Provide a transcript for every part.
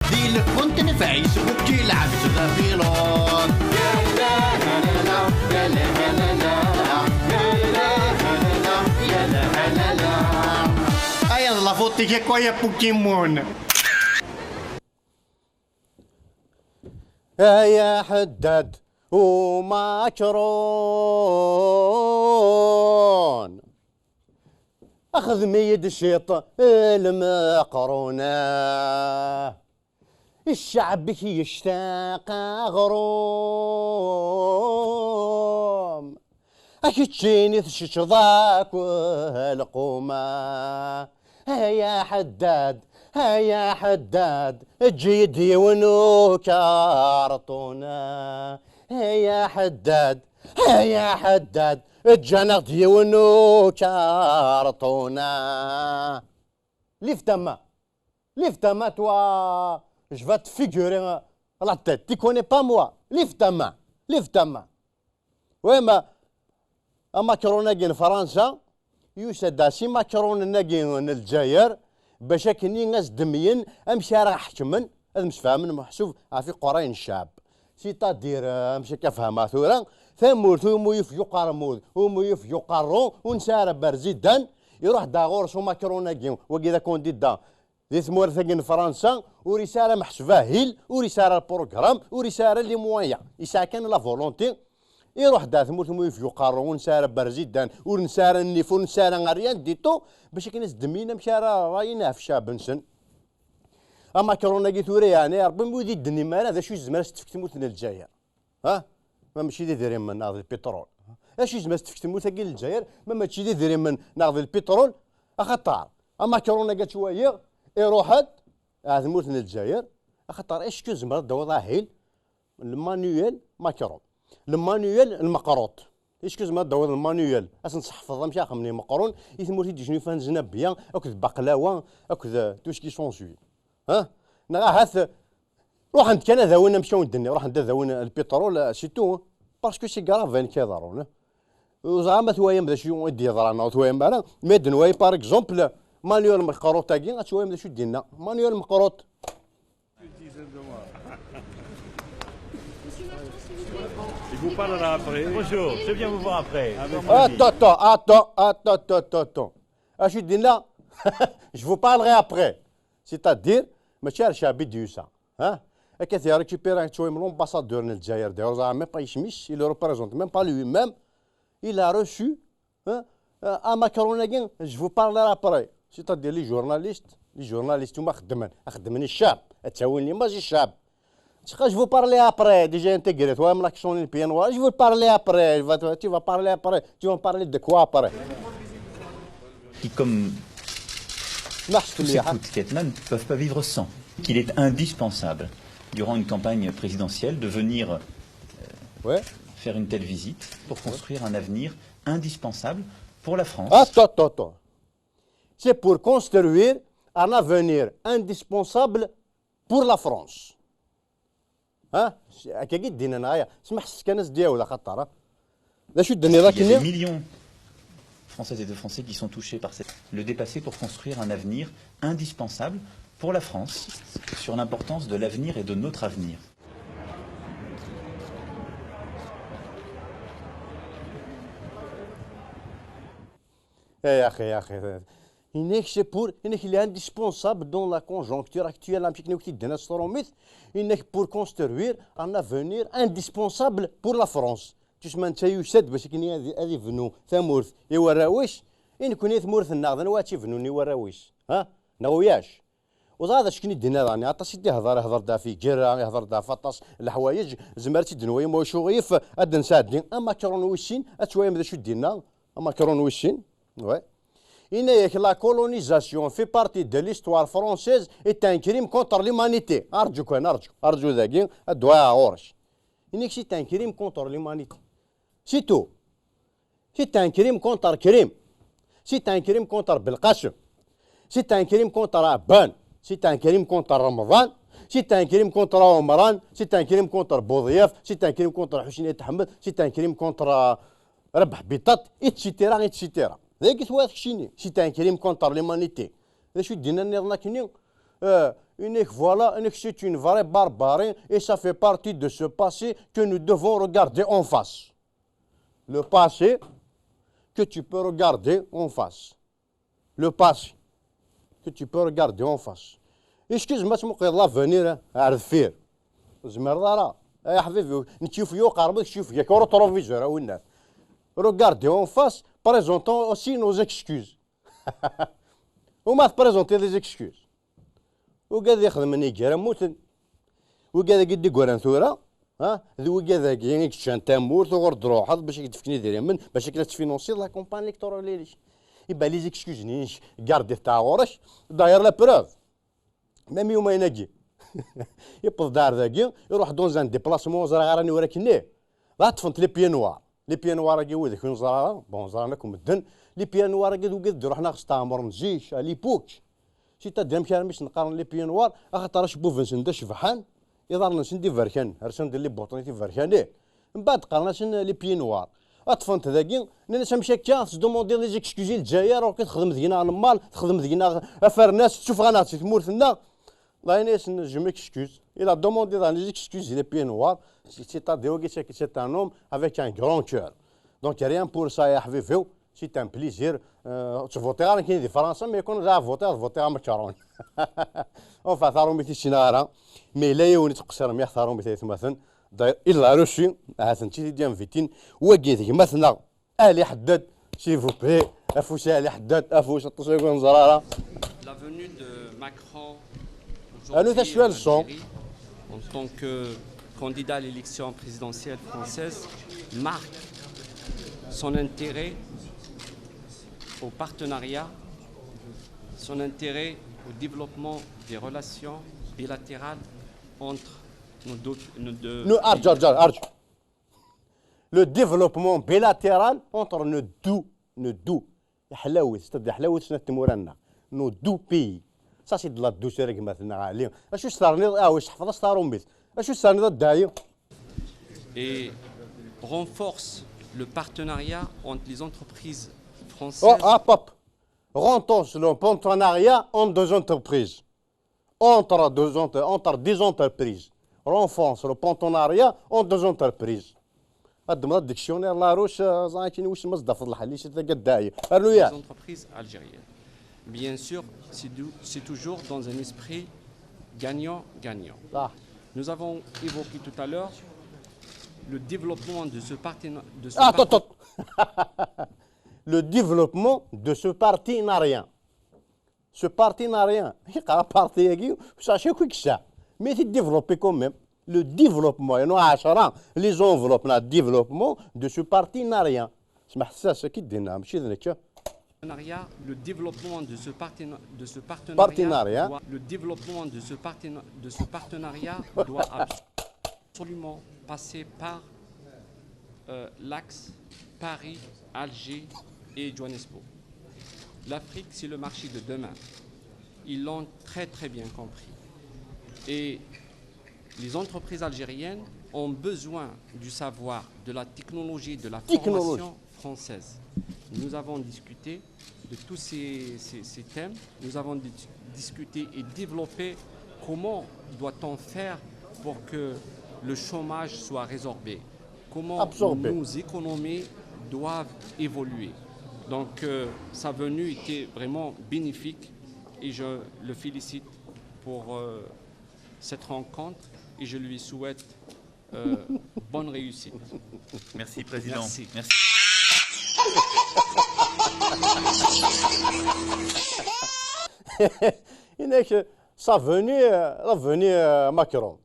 دي اللي كنت نفعيس وكي لعبت غافيلون. يا لا لا لا يا لا لا لا يا لا لا يا لا لا لا. Ay, la foto que coia Pokémon. يا حداد وماكرون أخذ ميد الشيط المقرونة الشعب يشتاق غروم أكتشيني تشش ضاك والقومة. هيا حداد هيا حداد جيدي ونوكارطونا. هيا حداد هيا حداد الجنغدي ونوكارطونا. Lève ta main, toi. Je vais te figurer la tête. Tu connais pas moi. Lève ta main. Lève ta main. Ouais, mais ماكرون ناقين فرنسا يسداسي ماكرون ناقين الجزائر باش كني ناس دميين امشي راه حكمن هذا مش فاهمن محسوب في قرين الشعب سيتادير امشي كفهمها ثورا ثمور ثومو يفيقار مود ومو يفيقارو ونسار برزيدان يروح داغور سو ماكرون ناقين وكذا كون ديدا دي ثمور ثقين فرنسا ورساله محسوبه هيل ورساله البروغرام ورساله لي مويا يسا كان لا فولونتي يروح داث موت يفيو قارون ونسار برزيدان ونسار النيف ونسار غريان ديتو باش كناس دمينا مشارا راينا في شاب نسن. اما كورونا كي ثوري يعني ربي مودي الدنيا مالا ذا شو زمان استفكت موتنا الجزائر. ها ما ماشي دي ديري من ناض البترول. اش زمان استفكت موتنا كي الجزائر ما ماشي دي ديري من ناض البترول اخطار. اما كورونا قالت شويه يروحت هذا موتنا الجزائر اخطار اش كو زمان دو ظاهيل المانويل ماكرون المانويل المقروط ايش كزما داوود المانويل اصلا تحفظ مشي خمني مقرون يثمر تيجي شنو فان زنابيه اكل بقلاوه اكل توش كي سونسوي. ها نا هاث روح عند كان ذاونا مشاو ندني روح عند ذاونا البترول سيتو باسكو سي كراف فين كيضرون وزعما ثوايا بدا شي يدي يضرنا ثوايا معنا ميدن واي باغ اكزومبل مانويل مقروط تاكي ثوايا بدا شو دينا مانويل مقروط. Il vous parlera après. Bonjour, je viens vous voir après. Attends. Je dis là, je vous parlerai après. C'est-à-dire, ma chère Chabid Yusa, hein, et qu'il a récupéré l'ambassadeur de l'Algérie, même pas il le représente, même pas lui-même, il a reçu à Macaronagin, je vous parlerai après. C'est-à-dire les journalistes, ils m'ont الشعب, تساويني ماشي الشعب. Je vous parler après, déjà intégré, toi, même l'action du piano, je vous parler après, tu vas parler après, tu vas parler de quoi après? Qui, comme tous ces coups de Ketman, ne peuvent pas vivre sans. Qu'il est indispensable, durant une campagne présidentielle, de venir faire une telle visite pour construire un avenir indispensable pour la France. Attends. C'est pour construire un avenir indispensable pour la France. ها اكيد دينا نهايه سمح السكانس دياولا خطره لا شو الدنيا ذاك Il y a des millions de Françaises et de Français qui sont touchés par le dépasser pour construire un avenir indispensable pour la France sur l'importance de l'avenir et de notre avenir. يا اخي il est indispensable dans la conjoncture actuelle pour construire un avenir indispensable pour la France. تسمى نتا يسد باش كني هذه فنو ثمورث يوراويش إن كوني ثمورث الناظن واتي فنوني وراويش ها نوياش وهذا شكني دينا راني عطاش يدي هضر دا في جيرا يهضر دا فطاس الحوايج زمرتي دنوي مو شوغيف ادن سادين اما كرون ويشين اتوايم ذا شو دينا اما كرون ويشين وي la colonisation fait partie de l'histoire française est un crime contre l'humanité. أرجو ذاكين الدعاء غورش. C'est un crime contre l'humanité. C'est tout. C'est un crime contre crime. C'est un crime contre Belkacem. C'est un crime contre Abban. C'est un crime contre Ramadan. C'est un crime contre Omran. C'est un crime contre Boudiaf. C'est un crime contre Hussein Ahmed. C'est un crime contre Rabah Bitat, etc. C'est un crime contre l'humanité. Je suis dit, Voilà, c'est une vraie barbarie et ça fait partie de ce passé que nous devons regarder en face. Le passé que tu peux regarder en face. Le passé que tu peux regarder en face. Excuse-moi, tu m'as l'avenir à refaire. زمر يا حبيبي نشوف يو قربك شوف يا كورو تروفيزور وين regardez en face présentons aussi nos excuses وما تبريزونتي دي excuses وقاعد يخدم نيجيرا موتن وقاعد قد يقول ثورة ها ذو قاعد كاين كشان تامور ثور دروحات باش تفكني ديري من باش كلا تفينونسي لا كومباني الكترونيه يبقى لي زيكسكوز نيش كاردي تاع غورش داير لا بروف ميم يوم يناجي يبقى دار ذاكي يروح دون زان ديبلاسمون زرا راني وراكني لا تفنت لي بيانوار لي بيانوار كي ودك فين زرا بون زرا لكم الدن لي بيانوار كي وقد روحنا خستامر نزيش على ليبوك سي تدام كان باش نقارن لي بيانوار خاطر شبوف نسند شفحان يضر نسندي فركان رسم ندير لي بوطونيتي فركاني من بعد قارناش لي بيانوار اطفنت ذاكي انا سامشي كا تدوموندي لي زيكسكوزي الجزائر وكي تخدم دينا المال تخدم دينا افرناس تشوف غانا في مورثنا لا ينس جو ميكسكوز il a demandé dans les excuses les pieds noirs c'est un homme avec un grand cœur donc rien pour ça يا حبيبي c'est un plaisir تفوتي غير كاين دي فرنسا مي يكون جا فوتي غير مكرون اون ثارو ميتي سينارا مي لا يوني تقصر مي ثارو ميتي مثلا داير الا روشي هاتنتي ديال فيتين وكيت مثلا اهلي حداد سي فو بي افوش اهلي حداد افوش التصوير زراره La venue de Macron en tant que candidat à l'élection présidentielle française marque son intérêt au partenariat, son intérêt au développement des relations bilatérales entre nos deux pays. Le développement bilatéral entre nos deux nos deux pays. Ça c'est de la douceur qui maintenant عليه. اش صارني واش حفظ ستارومبيت اش صارني الدايم. Et renforce le partenariat entre les entreprises françaises. Renforce le partenariat entre deux entreprises. Entre des entreprises. Renforce le partenariat entre deux entreprises. قدم الديكسيونير لاروش زايتيني واش مصدر في الحل اللي تلقى الدايم. Les entreprises algériennes. Bien sûr, c'est toujours dans un esprit gagnant-gagnant. Ah. Nous avons évoqué tout à l'heure le développement de ce partenariat. Le développement de ce partenariat. Ce partenariat, sachez quoi que ça. Mais c'est développé quand même. Le développement, les enveloppes, le développement de ce partenariat. C'est qui dit le développement de ce partenariat, doit absolument passer par l'axe Paris, Alger et Johannesburg. L'Afrique, c'est le marché de demain. Ils l'ont très très bien compris. Et les entreprises algériennes ont besoin du savoir, de la technologie, de la formation française. Nous avons discuté de tous ces thèmes. Nous avons discuté et développé comment doit-on faire pour que le chômage soit résorbé, comment nos économies doivent évoluer. Donc sa venue était vraiment bénéfique et je le félicite pour cette rencontre et je lui souhaite bonne réussite. Merci Président. Merci. Sa venue Macron,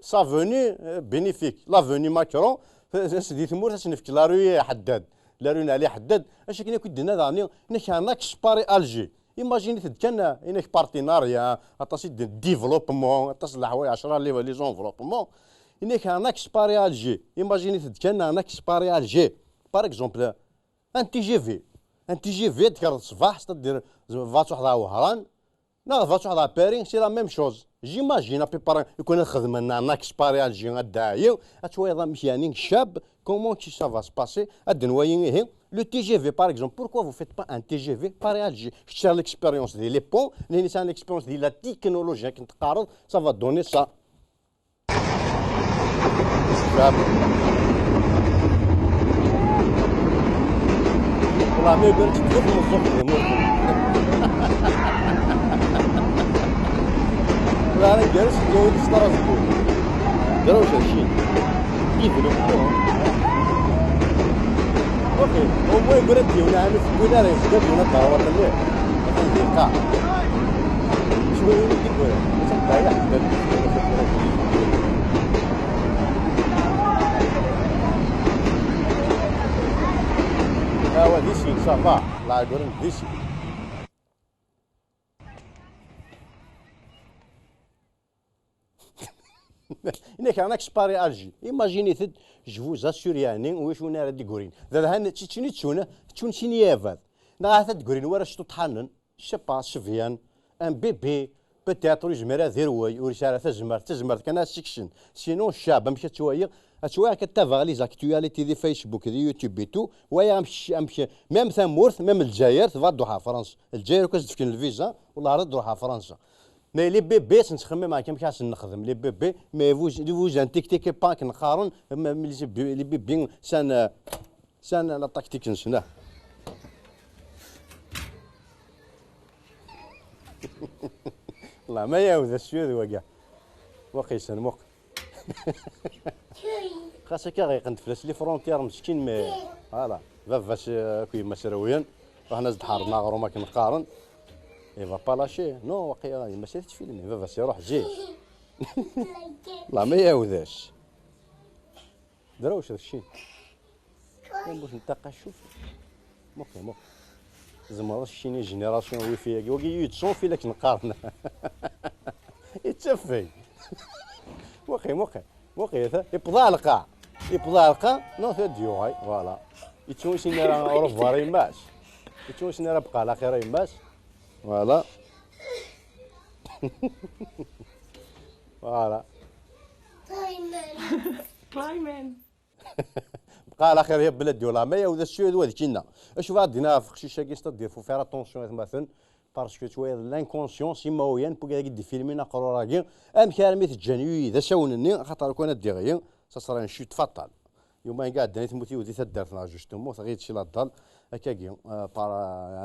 sa venue bénéfique, la venue Macron, c'est مور تنفك لا روي حداد لا روي عليه حداد اش كنا كدنا داني انك هناك سباري الجي ايماجيني كان انك بارتناريا اطاسي ديفلوبمون اطاس الحوايج 10 لي زونفلوبمون انك هناك سباري الجي ايماجيني كان هناك سباري الجي باغ اكزومبل ان تي جي في تكرر الصباح تدير فات واحد وهران لا فات واحد بارين سي لا ميم شوز جيماجين ابي يكون الخدمه هناك سباري الجي غدايو اتويضا مشيانين شاب كومون كي سافا سباسي الدنوايين هي Le TGV, par exemple, pourquoi vous ne faites pas un TGV Paris-Alger? C'est l'expérience des ponts, c'est l'expérience de la technologie, ça va donner ça. والله ما يقول لك تدخل من الصبح لا انا جالس جاي ستراسبورغ دراو هادشي يبنوا اوكي هو يقول لك ديونا انا في الكونا راه يخدم ديونا الضروات مليح مثلا ديال القاع شويه يقول مثلا ضايع هو ديسي صافا لا يقول لك ديسي هناك راك سباري الجي ايماجيني ثد جو زاسور يعني واش ونا راه ديكورين ذا هان تشيني تشون سينيافات نا ثد ديكورين ورا شتو طحنن سي با سفيان ان بيبي بتاتر يجمر ذروي ورشاره تزمر كان سيكشن سينو الشعب مشات شويه شويه كتابع لي زاكتواليتي دي فيسبوك دي يوتيوب بيتو ويا امشي ميم ثمورث ميم الجزائر تفضحها فرنسا الجزائر كاش تفكن الفيزا والله راه تروحها فرنسا مي لي بيبي نخمم معاك كاش نخدم لي بيبي مي فوز ان تيك بانك نقارن لي بيبي سان لا تاكتيك نسنا والله ما ياوذ السيود وكاع وقيسن موق خاصك غيقند فلاس لي فرونتيير مسكين مي فوالا فافاس كي مسرويا وحنا زد حارنا غرو ما كنقارن اي فا با لاشي نو واقيلا ما سيتش فيلمي فافاس يروح جي والله ما ياوذاش دراوش هادشي باش نتاقى شوف موك زعما شيني جينيراسيون وي فيا وكي يتصون في لك نقارن يتشفي موقي يبضع القاع نو ثديو هاي فوالا يتشون شيني راه اوروفوار يماس يتشون شيني راه بقى على خير يماس فوالا فوالا كلايمان بقى على خير يا بلادي والله ما ياوذا السيود وهذيك شوف غادينا في خشيشه كي تدير فيها اتونسيون مثلا باسكو شويه لانكونسيون سيما ويان بوكا قد فيلمينا قرو راكي ام كارمي تجانيو اذا ساونني خاطر كون ديغيا سا سرا نشي تفطل يومين قاعد داني تموتي ودي تدارتنا جوستومون غير تشي لا دال هكاكي بار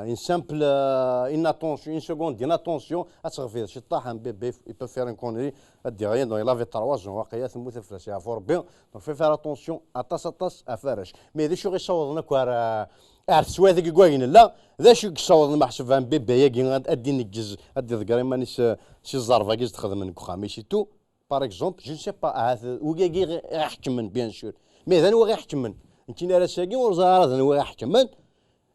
ان سامبل ان اتونسيون ان سكوند دين اتونسيون اتغفي شي طاح ان بيبي يبو فير ان كونري ديغيا دون لافي 3 جون واقيلا تموت فلاش يا فور بيان دونك في فير اتونسيون اطاس افارش مي هذا شو غيصوضنا كوار عرفت سوادك كواين لا ذا شو كصوض المحسوب عن بيبي ياكي ادي نجز ادي ذكري مانيش شي زرفه كيز تخدم من كوخا ماشي تو باغ اكزومبل جو سي با هذا وكاكي يحكم من بيان سور مي ذا هو يحكم من انت راه ساكن وزرار ذا هو يحكم من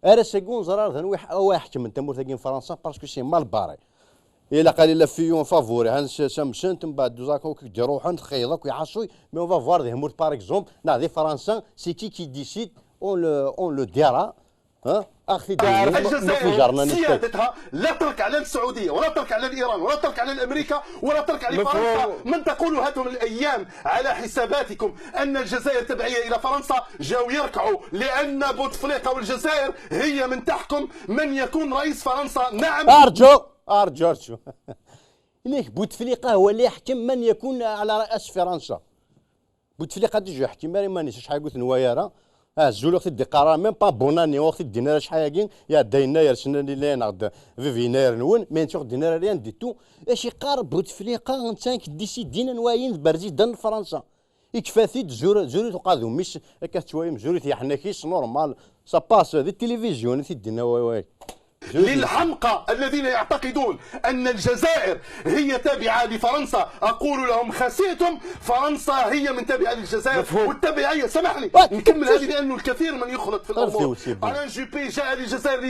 راه ساكن وزرار ذا هو يحكم من تمور ثاكين فرنسا باسكو سي مال باري الا قال لا فيون فافوري هان سامسون من بعد دوزاكو كي روحن تخيضك ويحصوي مي اون فافوار ذي مور باغ اكزومبل نا ذي فرنسا سي كي ديسيد اون لو ديرا ها اخي الجزائر سيادتها لا ترك على السعوديه ولا ترك على ايران ولا ترك على امريكا ولا ترك على فرنسا من تقول هذه الايام على حساباتكم ان الجزائر تبعيه الى فرنسا جاوا يركعوا لان بوتفليقه والجزائر هي من تحكم من يكون رئيس فرنسا نعم ارجو هناك بوتفليقه هو اللي يحكم من يكون على راس فرنسا بوتفليقه تجي يحكم مانيش شحال قلت نوايا زول وقت دي قرار ميم با بوناني وقت دينا شحال يا داينا يا رسنا لي نغد في فينير نون مي نشوف دينا ريان دي تو اش يقارب بوتفليقه انت ديسيدينا نوايين بريزيدان فرنسا يكفاثي زوري تقاذو مش كتشوي مزوري حنا كيس نورمال سا باس دي التلفزيون دينا واي للحمقى الذين يعتقدون أن الجزائر هي تابعة لفرنسا أقول لهم خسيتم فرنسا هي من تابعة للجزائر والتبعية سمح لي نكمل هذه لأنه الكثير من يخلط في الأمور ألان جوبي جاء للجزائر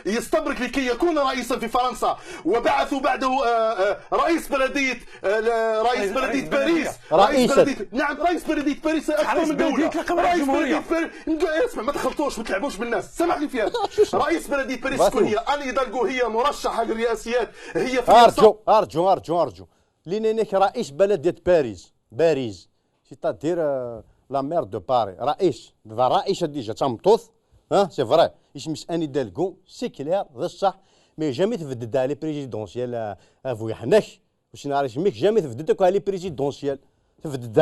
يستبرك لكي يكون رئيسا في فرنسا وبعثوا بعده رئيس بلدية باريس رئيس بلدية باريس أكثر من دولة رئيس بلدية باريس اسمع ما تخلطوش ما تلعبوش بالناس سمح لي في هذا رئيس بلدية باريس تكون هي أن إيدالغو هي مرشحة للرئاسيات هي في أرجو لين هناك رئيس بلدية باريس سيتادير لا مير دو باري رئيس ذا رئيس ديجا تمطوط سي فري يسميس اني دالكو سي كلير ذا الصح مي جامي تفدد على بريزيدونسيال افو يحنك واش نعرف سميك جامي تفدد على بريزيدونسيال تفدد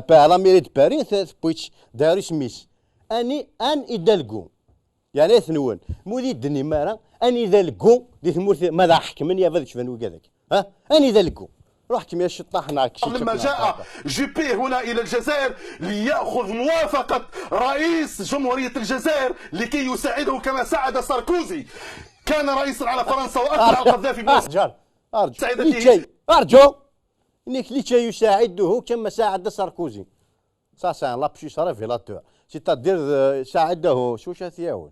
لا ميري دو باري بويتش داري سميس اني يدالكو يعني ثنون مولي الدني مارا اني دالكو دي ثمورث ماذا حكمني يا فهذاك شفانو كذاك اني دالكو روح كم يا الشطاح ناك لما جاء جيبي هنا إلى الجزائر ليأخذ موافقة رئيس جمهورية الجزائر لكي يساعده كما ساعد ساركوزي. كان رئيسا على فرنسا وأقنع القذافي بموسى. أرجو إنك لكي يساعده كما ساعد ساركوزي. سا لابشيس ريفيلاتور سيتادير ساعده شو شاثياون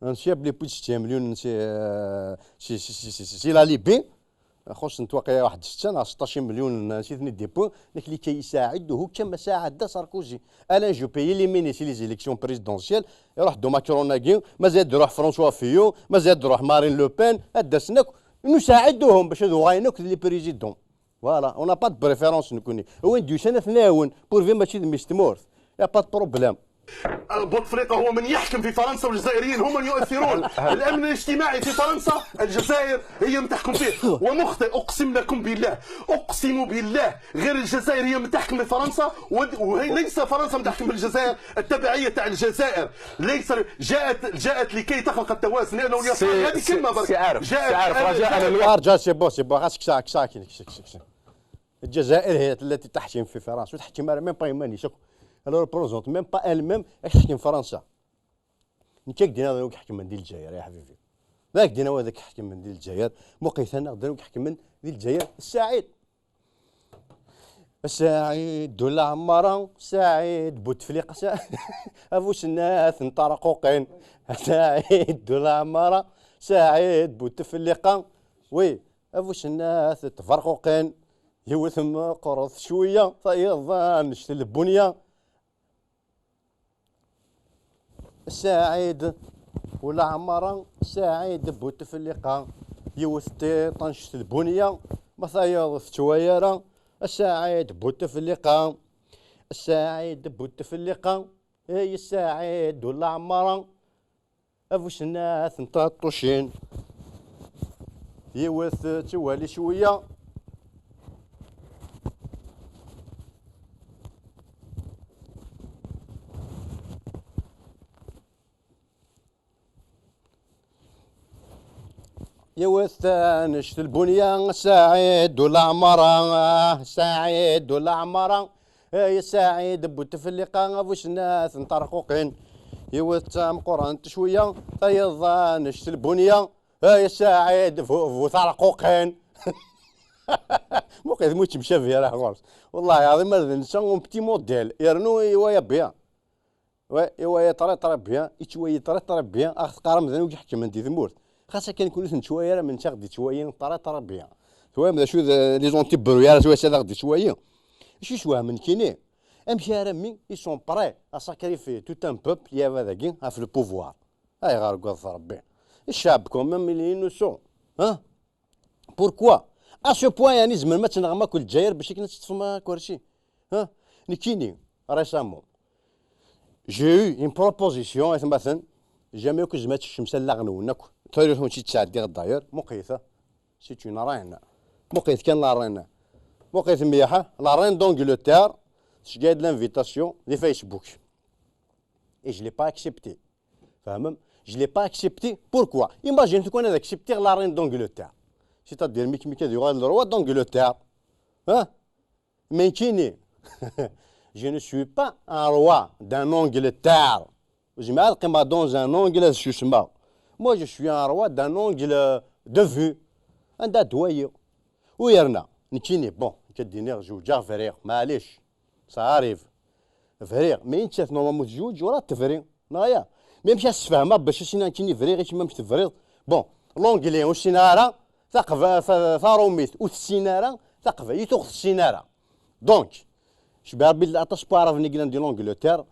نشاب لي بويت 6 مليون سي لا ليبي خص نتوقع واحد 16 مليون نسيتني ديبو لكي يساعده كما ساعد ساركوزي. الان جوبي ليميني سي لي زيليكسيون بريزيدونسيال يروح دو ماكرون ناكيو مازال يروح فرانسوا فيو مازال يروح مارين لوبين هداسناك نساعدهم باش هذو غاينوك لي بريزيدون فوالا اون با دو بريفيرونس نكوني وين دو سنه ثناون بور في ماشي ميستمورث يا با دو بروبليم. بوتفليقه هو من يحكم في فرنسا والجزائريين هم من يؤثرون. الامن الاجتماعي في فرنسا الجزائر هي من تحكم فيه ومخطئ اقسم لكم بالله اقسم بالله غير الجزائر هي من تحكم فرنسا وهي ليس فرنسا من تحكم الجزائر. التبعيه تاع الجزائر ليس جاءت لكي تخلق التوازن لانه اليسار هذه كلمه برك جاءت رجاء ارجع سي بو غاسك ساكن الجزائر هي التي تحكم في فرنسا وتحكم ميم با يماني شوف alors représente même pas elle-même تحكم فرنسا. نكاك دينا هذاك يحكم من ديال الجزائر يا حبيبي ذاك دينا هذاك يحكم من ديال الجزائر موقيت انا نقدر يحكم من ديال الجزائر السعيد دولا عمارة سعيد بوتفليقة افوش الناس نطرقوقين سعيد دولا عمارة سعيد بوتفليقة وي افوش الناس تفرقوقين يوثم قرض شوية فيضا نشتي البنية سعيد ولا عمرة سعيد بوتفليقة يوثتي طنشت البنية مثايض ثتوايرة السعيد بوتفليقة السعيد بوتفليقة هي السعيد ولا عمرة افوش الناس نطاطوشين يوث توالي شوية نشت البنية سعيد ولا عمرة سعيد ولا عمرة يا سعيد بوتفليقة فوش الناس نطرقوقين يوث مقرن شوية فيضا نشت البنية يا سعيد فو طرقوقين موقع موت مشى فيها راه غورس والله العظيم هذا نسان بتي موديل يرنو يوايا بيان يوايا طري بيان يتوايا طري بيان اخ قارم ذنوك يحكي من دي ثمورت خاصة كان يكون شويه من تاخدي شويه طري بيان شويه من شو لي زون تيب برويار شويه تاخدي شويه شويه من كيني امشي رامي اي سون بري ا ساكريفي توت ان بوبل يا هذاكي في لو بوفوار هاي غير قص ربي الشعب كوميم اللي نوسو بوركوا ا سو بوان يعني زعما ما تنغما كل الجزائر باش تفهم كلشي نكيني ريسامون جي اون بروبوزيسيون مثلا جامي كو زعما الشمس لا غنونك تاريخهم شي تعدي غداير مقيثه سي اون رين مقيث كان لا رين مقيث مليحه لا رين دونجلتير شقاد لانفيتاسيون لي فيسبوك اي جو لي با اكسبتي فاهم جو لي با اكسبتي بوركوا ايماجين تكون هذاك اكسبتي لا رين دونجلتير سيتادير ميكا ديال لو روا دونجلتير مي كيني je ne suis pas un roi d'un Angleterre. Je m'arrête dans un angle justement. Moi, je suis un roi d'un angle de vue. Un doyen. Où y en a? Nikini, bon, كديني جوجا فريق معليش صاريف فريق ما ينتشاف نورمالمون جوج ولا تفريق نايا ما يمشي السفهمه باش شي كيني فريق شي ما مش تفريق بون لونجلي والسيناره ثقف ثاروميت والسيناره ثقف يتوخ السيناره دونك شباب بالله تصبار في نيكلان دي لونجلتير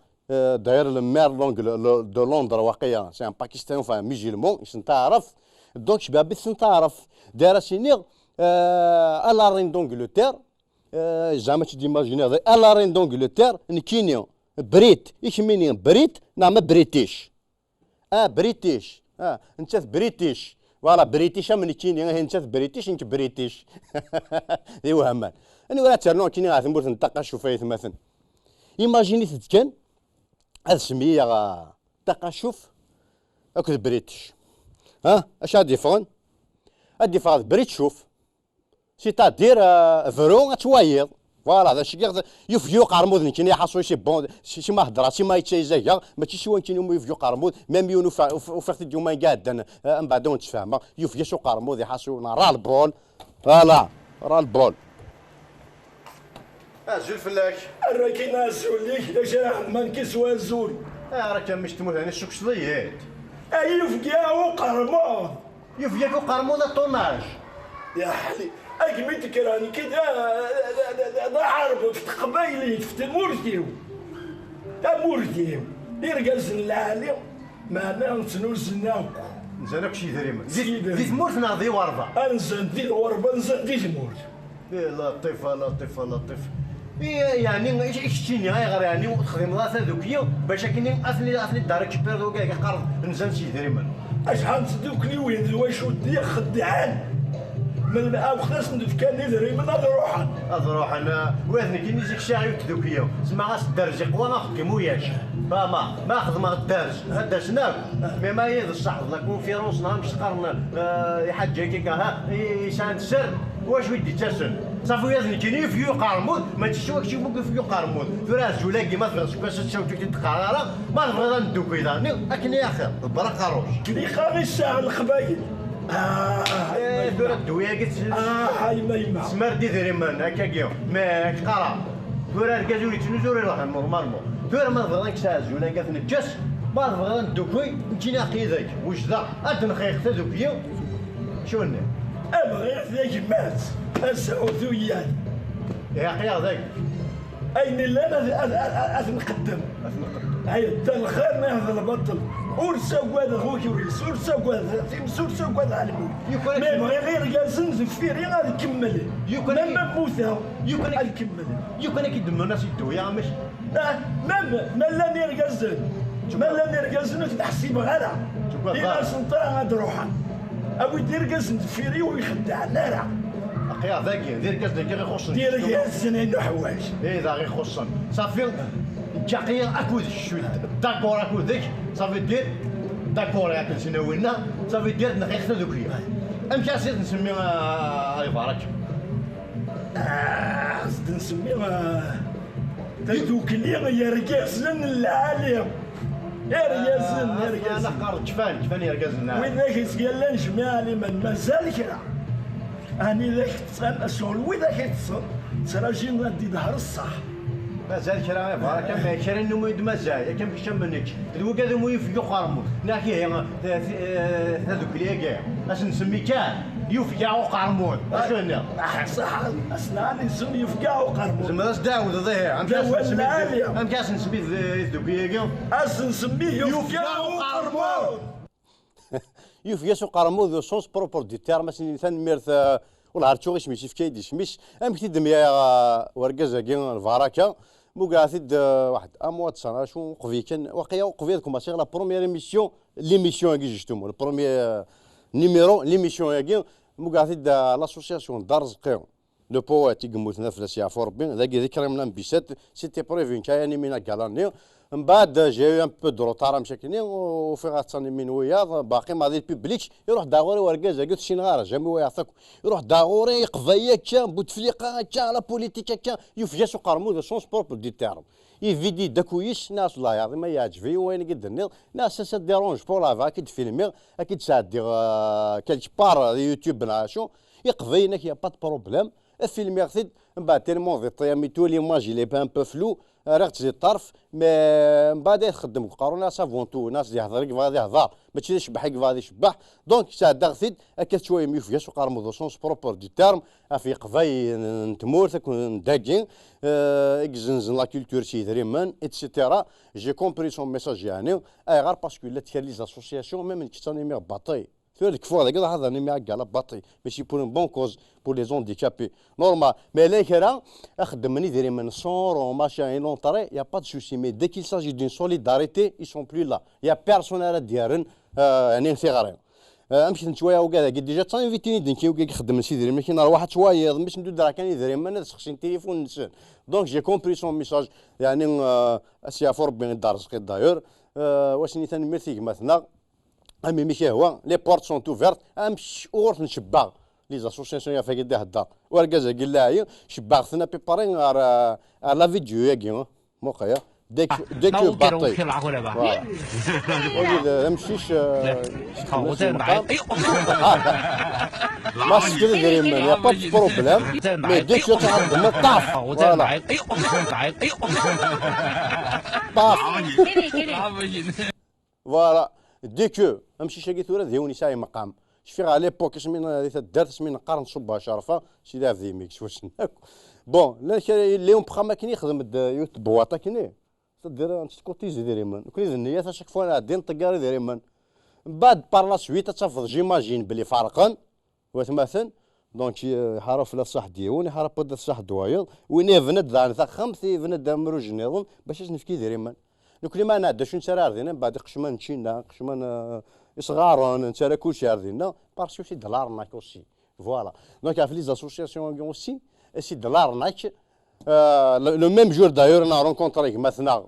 داير المير دو لندن واقيلا سي ان باكستان فا ميجيلمون تعرف دونك شباب تعرف دايره سينيغ الا رين دونجلتير زعما تيماجيني هذا الا رين دونجلتير نكيني بريت يكميني بريت نعم بريتيش بريتيش انت بريتيش فوالا بريتيش من كيني انت بريتيش انت بريتيش ايوا همان انا ولا ترنو كيني غا ثمور نطاقا شوفايت مثلا ايماجيني تتكن هذا سميه تقاشف اكل بريتش اش غادي فون غادي فاض بريت شوف سيتادير فرو توايض فوالا هذا الشيء يفيو قرمود كاين يحصوا شي بون شي ما هضره شي ما يتشيزا ماشي شي وين كاين يفيو قرمود ميم يونو وفاخت اليوم قاعد من بعد نتفاهموا يفيو شو قرمود يحصوا راه البول فوالا راه البول زول فلاك راه كاين زول ليك جا ما نكسوا الزول راه كان مش تموت هنا السوق شضيات يفقا وقرمود يفيا فوق قرمود الطوناج يا حلي اكملتك راني كذا عربوا في قبايلي في مورتيو مورتيو يرقز العالي معنا نتنوزناو نزانك شي دريمه زيد مورت ناضي وربا انزل دير وربا نزل دير مورت لطيف لطيف لطيف يعني ايش تيني غير يعني تخدم راسها ذوكيه باش كاين اثني دارك كبير دوكا قرض نزل شي دريمه اشحال تصدقني وين واش ودي خدعان من وقتاش ندفكاني دري من هذا روحان انا وين كاين يجيك شاعي وتدوكيه سما غاس الدرج قوا ناخذ كيموياش فما ما خدم الدرج هذا شناك مي ما يد الصح نكون في روسنا مش قرن يحج هكاك يشان السر واش ودي تسن صافي يزني كاين فيو قرمود ما تشوك شي بوك فيو قرمود فرا زولاكي ما تبغيش باش تشوف تقرا ما تبغي ندوكي داني لكن يا اخي البرا قاروش كلي خامي الساعه القبايل دور الدويه قلت هاي ما سمر دي دريمان هكاكيو ما قرا دور الكازوري تنزوري راه نورمالمون دور ما تبغيش تاز ولا كتنجس ما تبغي ندوكي نجينا قيدك واش ذا ادنخيخ تذوكيو شو النعم ابغي ذاك مات السعوديات يا اخي ذاك اين لا نقدم هاي الخير ما يهضر البطل ورسا وهذا خوك وريس ورسا وهذا تيمس ورسا وهذا علمي ما يبغي غير جالسين زفيري غادي يكمل ما موثا غادي يكمل يكون كيدمر الناس يدويا مش ما لا نير جالسين ما لا نير جالسين تحسب غلا الى سلطان غادي روحها او يدير جالسين زفيري ويخدع النار اخي ذاك دير كاس ذاك غير يخصني دير جالسين عنده حوايج ذا غير يخصني صافي تقير اكو شوي داكور اكو ذيك صافي دير داكور ياك نسناوينا صافي دير نخيخ ذوكيا امشي سير نسميها يبارك قصد نسميها تدوك لي يا رجال العالم يا رجال انا قرر كفان يا رجال وين ذاك يسقال لنا جماعه من مازال كرا اني ذاك تصل الشغل وين ذاك يتصل تراجي غادي ظهر الصح مازال كرا بارك ما كرا انه يد مازال كم كشم منك الوقت هذا مو يفيو قرمو ناكي هذوك لي كاع اش نسمي كاع يفقع وقرمود اش قلنا صح اصلا نسمي يفقع وقرمود زعما اش داود ظهير ام كاس نسمي ذوك كاع اش نسميه يفقع وقرمود يفقع وقرمود لو سونس بروبور دي تيرم مثلا ميرث ولا عرفتو غير شميتي في كايدي شميش ام كتي دميا وركازا كاين الفاراكا مقاثد واحد اموات سنه شو قفي كان وقيا وقفي لكم ماشي لا بروميير ايميسيون ليميسيون كي جيتو البروميير نيميرو ليميسيون كي مقاثد لاسوسياسيون دار زقيون لو بوات يقموتنا في لاسيا فوربين ذاك ذكر من بيسات سيتي بريفين كاين مينا كالاني من بعد جاي ان بو دو روتار مشاكلين وفي غاتساني من وياض باقي ما دير بيبليك يروح داغوري وركازا قلت شي نغار جامي ويعطيك يروح داغوري قضيه كان بوتفليقه كان لا بوليتيكا كان يفجاس قرمود سونس بروبر دي تيرم يفيدي داكويش ناس الله يعظم ما يعجبني وين قد النيل ناس سا ديرونج بور لافا اكيد فيلمي اكيد سادي كالك بار يوتيوب نعاشو يقضي انك يا با بروبليم الفيلم ياخذ من بعد تيرمون في طيامي تو ليماج لي با ان بو فلو راه تزيد الطرف من بعد يخدم القارون سافونتو ناس يهضر غادي يهضر ماشي يشبح غادي يشبح دونك ساعه داغثيد هكا شويه ميفياش وقارمو دو سونس بروبور دي تيرم في قضاي نتمور تكون داكين اكزنزن لا كولتور شي دريمان اتسيتيرا جي كومبري سون ميساج يعني غير باسكو لا تكال لي زاسوسياسيون ميم كيتاني مي باطي Sur كفوا هذاك هذا نمي على باطي ماشي بور اون بون كوز بور لي زونديكابي نورمال مي لا كرا اخدمني ديري من صور ماشين اي لونطري يا با دو سوسي مي دي كيل ساجي دون سوليداريتي اي سون بلو لا يا بيرسون على ديارن يعني صغارين امشي شويه وكذا قد ديجا تانفيتيني دنكي وكي خدم سي ديري ماشي نهار واحد شويه باش ندو درا كان يدري ما نسخسي التليفون نسن دونك جي كومبري سون ميساج يعني اسيا فور بين دار سقي داير واش ني ثاني ميرثيك مثلا امي ماشي هو لي بورت سون اوفيرت امش اور نشباغ لي زاسوسياسيون يا فاك يديه الدار وركازا قال لها شباغتنا بيبارين لا فيديو ياكي موقع ديك باطي ولا مشيش ما سكر ديري من يا با بروبليم مي ديك تعظم طاف فوالا طاف فوالا ديكو امشي شاكي ثورة ديوني ساي مقام شفي على ليبوك اسمين دارت اسمين قرن صبها شرفه سي لا في ميكس واش بون لا اليوم بخا ما كاين يخدم يوتيوب بواطه كاين تدير انت كوتيزي ديري من كل النيات اشاك فوا عادين طقاري ديري من بعد بار لا سويت تفض جيماجين بلي فارقا وثمثل دونك حرف لا صح ديون حرف بدا صح دوايض وين فند دار ثا خمسي فند مروج نظام باش نفكي ديري من لو ما نعدا شو نسرى ارضينا بعد قشمان تشينا قشمان صغارون نسرى كلشي ارضينا باسكو سي دولار ناك اوسي فوالا دونك في لي زاسوسياسيون اوسي سي دولار ناك لو ميم جور دايور انا رونكونطري مثلا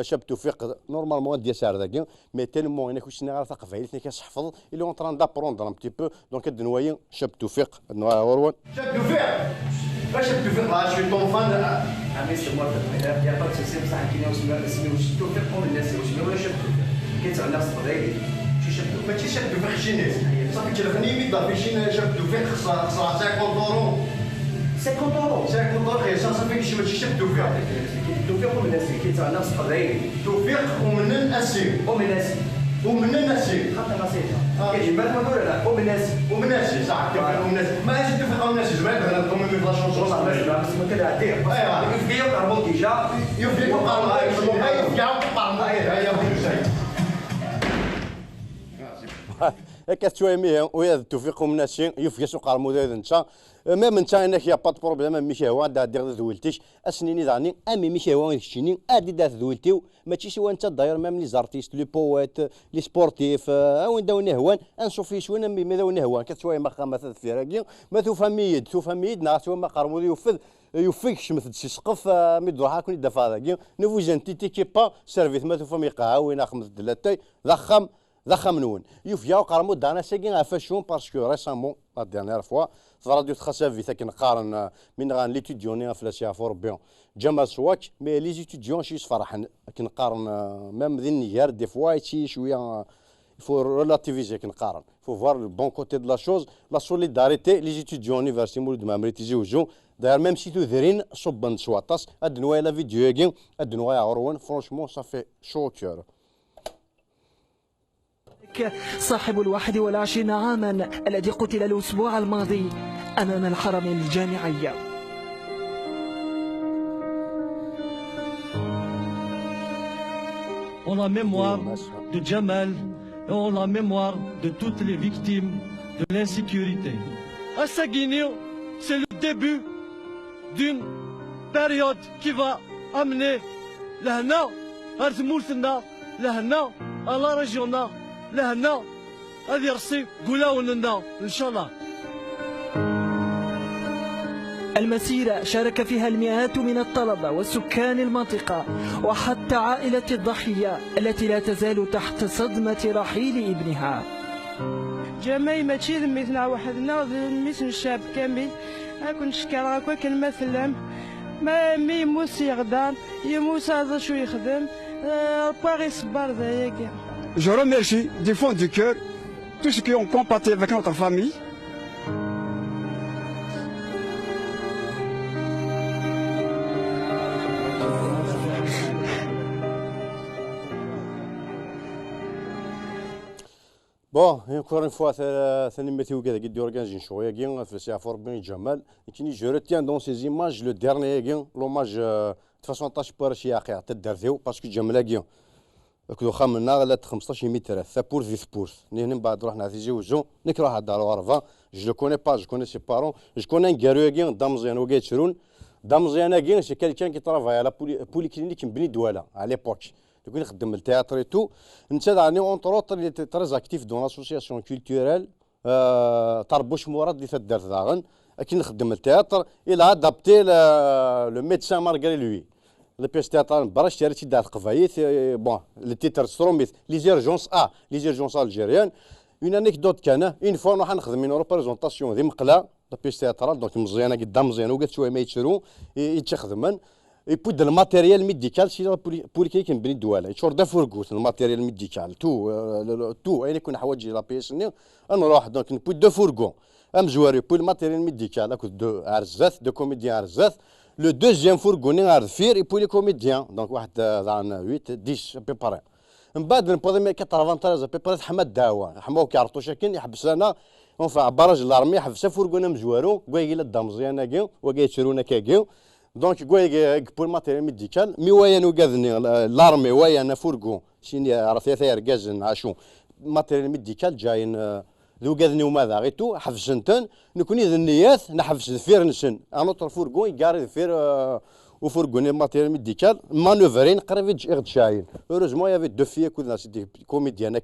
شاب توفيق نورمالمون ديال سار ذاك مي تيلمون انا كنت نعرف قبايلتنا كنحفظ اللي اون تران دابروندر ان بتي بو دونك هاد النوايا شاب توفيق هو شاب توفيق باش شاب توفيق لا شي طون فان عمي سموه يا با تسيم صح كاين اسمي واش توفيق من الناس واش ولا شاب توفيق كيتعنى في الصدري شي شاب توفيق ماشي شاب توفيق جينيس صافي تلفني ميدا في شي شاب توفيق خصها 50 اورو 50 اورو 50 اورو خير صافي شي ماشي شاب توفيق توفيق ومن الناس كيتعنى في الصدري توفيق ومن الناس ومن الناس خاطر نصيحه كاين بالك ما ولا لا ومن الناس صح كيف ومن الناس ما اجي توفيق ومن الناس جماعه انا نقوم في لا شونس صح ما كذا عادي يفيق قربوا ديجا يفيق قربوا كتشوي ميه ويا التوفيق من الناس يفيق سوق المدير انت ميم انت انك يا با بروبليم ماشي هو دا دير ذولتيش اسنيني داني امي ماشي هو يشتيني ادي دات ذولتيو ماشي سوا انت داير ميم لي زارتيست لي بوات لي سبورتيف وين داو نهوان انشوف في شويه مي داو نهوان كتشوي ما خمسه في راكي ما توفى ميد ناس ما قربوا يوفيك شمت شي سقف مي دروها كون دافا هذاك نوفو جانتيتي كي با سيرفيس ما توفى مي قاعه وين خمس دلاتاي ضخم نون يوفيا وقرمو دانا ساكين عفاشون باسكو ريسامون لا ديرنيير فوا في راديو تخاسافي ثاك نقارن من غان ليتيديون في لاسيا فور بيون جمال سواك مي لي زيتيديون شي فرحن كي نقارن ميم ذي النيار دي فوا شي شويه يفو ريلاتيفيزي كي نقارن فو فوار لو بون كوتي دو لا شوز لا سوليداريتي لي زيتيديون يونيفرسيتي مولود مامري تيزوجو داير ميم سي تودرين صبن سواطاس هاد نوايا لا فيديو ياكي هاد نوايا عروان فرونشمون صافي شو كيور صاحب 21 عاما الذي قتل الأسبوع الماضي أمام الحرم الجامعي. On la mémoire de Jamal et on la mémoire de toutes les victimes de l'insécurité. À Guinée, c'est le début d'une période qui va amener l'Hana à Zmoultna, l'Hana à la région. لهنا هذه يرسي قولاو لنا ان شاء الله. المسيرة شارك فيها المئات من الطلبة وسكان المنطقة وحتى عائلة الضحية التي لا تزال تحت صدمة رحيل ابنها. جماي ماشي ذميتنا وحدنا ذميت الشعب كامل اكون شكر هكا كنمثلهم ما يموت يغدان يموت هذا شو يخدم باغي يصبر ذاك. Je remercie du fond du cœur tous ceux qui ont compatis avec notre famille. بون encore une fois ثاني ميتيو كذا قد يورغانيزي شويه كي في سي فور بن جمال كيني جو ريتيان دون سي ايماج لو ديرني كي لوماج فاسون طاش بار شي اخي تدرتيو باسكو جمال كي كدو خامنا غلات 15 متر ثابور في ثبور من بعد رحنا في زوجو نكره هذا الغرفه جو كوني با جو كوني سي بارون جو كوني كاروغين دامزيان وكاي تشرون دامزيان كاين سي كالكان كي طرافاي على بولي كلينيك بني دواله على ليبوك كون يخدم التياتر اي تو انت راني اونتروط اللي تريز اكتيف دون لاسوسياسيون كولتوريل طربوش مراد اللي تدار داغن كي نخدم التياتر الى ادابتي لو ميدسان مارغري لوي لي بيس تياتر برا شريتي دار قفايت بون لي تيتر ستروميت لي زيرجونس لي زيرجونس الجيريان اون انيكدوت كان اون فوا نروح نخدم اون ريبريزونطاسيون ذي مقله لا بيس تياترال دونك مزيانه قدام مزيانه وقالت شويه ما يتشرو يتخدمن يبود الماتيريال ميديكال سي بوليكلينيك بني الدواله يشور دا فورغوت الماتيريال ميديكال تو اين يكون حوايج لا بيس نروح دونك نبود دو فورغون امزواري بول الماتيريال ميديكال اكو دو عرزات دو كوميديان عرزات لو دوزيام فورغون عرفير يبول لي كوميديان دونك واحد 8 10 بيباري من بعد نبوضي 93 بيباري حماد داوا حماو كارطوشه كاين يحبس لنا اونفا براج الارمي يحبس فورغون مزوارو كوي لا دامزيانا كاع وكاي تشرونا كاع دونك كوي بول ماتيريال ميديكال مي ويا نوكاذني لارمي ويا انا فورغون شيني عرفتي ثير كازن عاشو ماتيريال ميديكال جايين ذو كاذني وماذا غيتو حفشنتن نكوني ذ النيات نحفش ذفير نسن انوتر فورغون يقاري ذفير وفورغون ماتيريال ميديكال مانوفرين قريب يغد شاين هوروزمون يافي دو فيا كود ناس دي كوميديان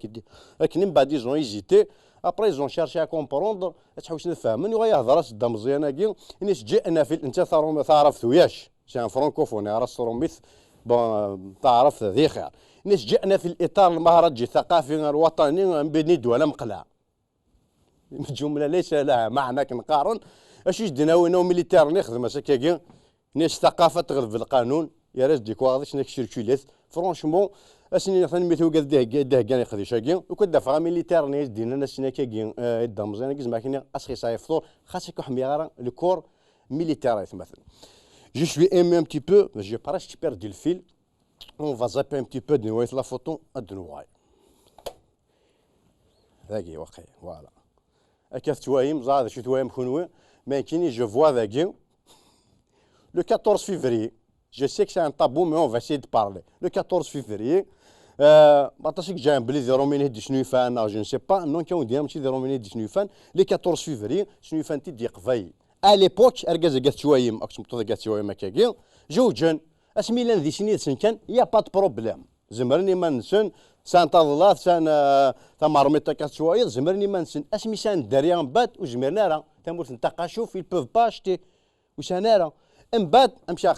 لكن من بعد يزون ايزيتي ابري زون شارشي ا كومبروندر تحوس نفهمن ويهضر دا مزيانه كي نيش جئنا في انت تعرف ثوياش سي ان فرانكوفوني راس روميث بون تعرف ذي خير نيش جئنا في الاطار المهرجي الثقافي الوطني بني دوله مقلع الجمله ليس لها معنى كنقارن اش جدنا وينو ميليتير نخدم هكاكي نيش ثقافه تغلب في القانون يا راس ديك واضح نك سيركوليت فرونشمون اسني مثلا ميتو قد كان يخدي شاكي وكنت دافع ميليتير نيز دينا ناسنا كاكي دام مزيان كيز ماكيني اسخي صايفطور خاصك حمي غير لو كور ميليتير مثلا جو سوي ايمي ان بتي بو جو باراش بيردي الفيل اون فا زابي ان بتي بو دو نوايت لا فوتو ادنواي ذاكي واقعي فوالا اكاف توايم زاد شي توايم خنوي ما كايني جو فوا ذاكي le 14 février. Je sais que c'est un tabou, mais on va essayer de parler. Le 14 février, j'ai un blé de Roménie de Snufan, je ne sais pas, non, qui ont dit un petit de Roménie de Snufan. Le 14 février, Snufan ti dit qvay. À l'époque, Ergaz Gatouayim, Oxmto Gatouayim Makagil, Joujun, Asmilan Dissini Sinkan, il n'y a pas de problème. Zemerni Manson, Saint-Adlat, Tamarmeta Gatouayim, Zemerni Manson, Asmisan derrière un bat ou Zmernara, Tamour Takachouf, ils ne peuvent pas acheter. Ou Sanara. من بعد امشي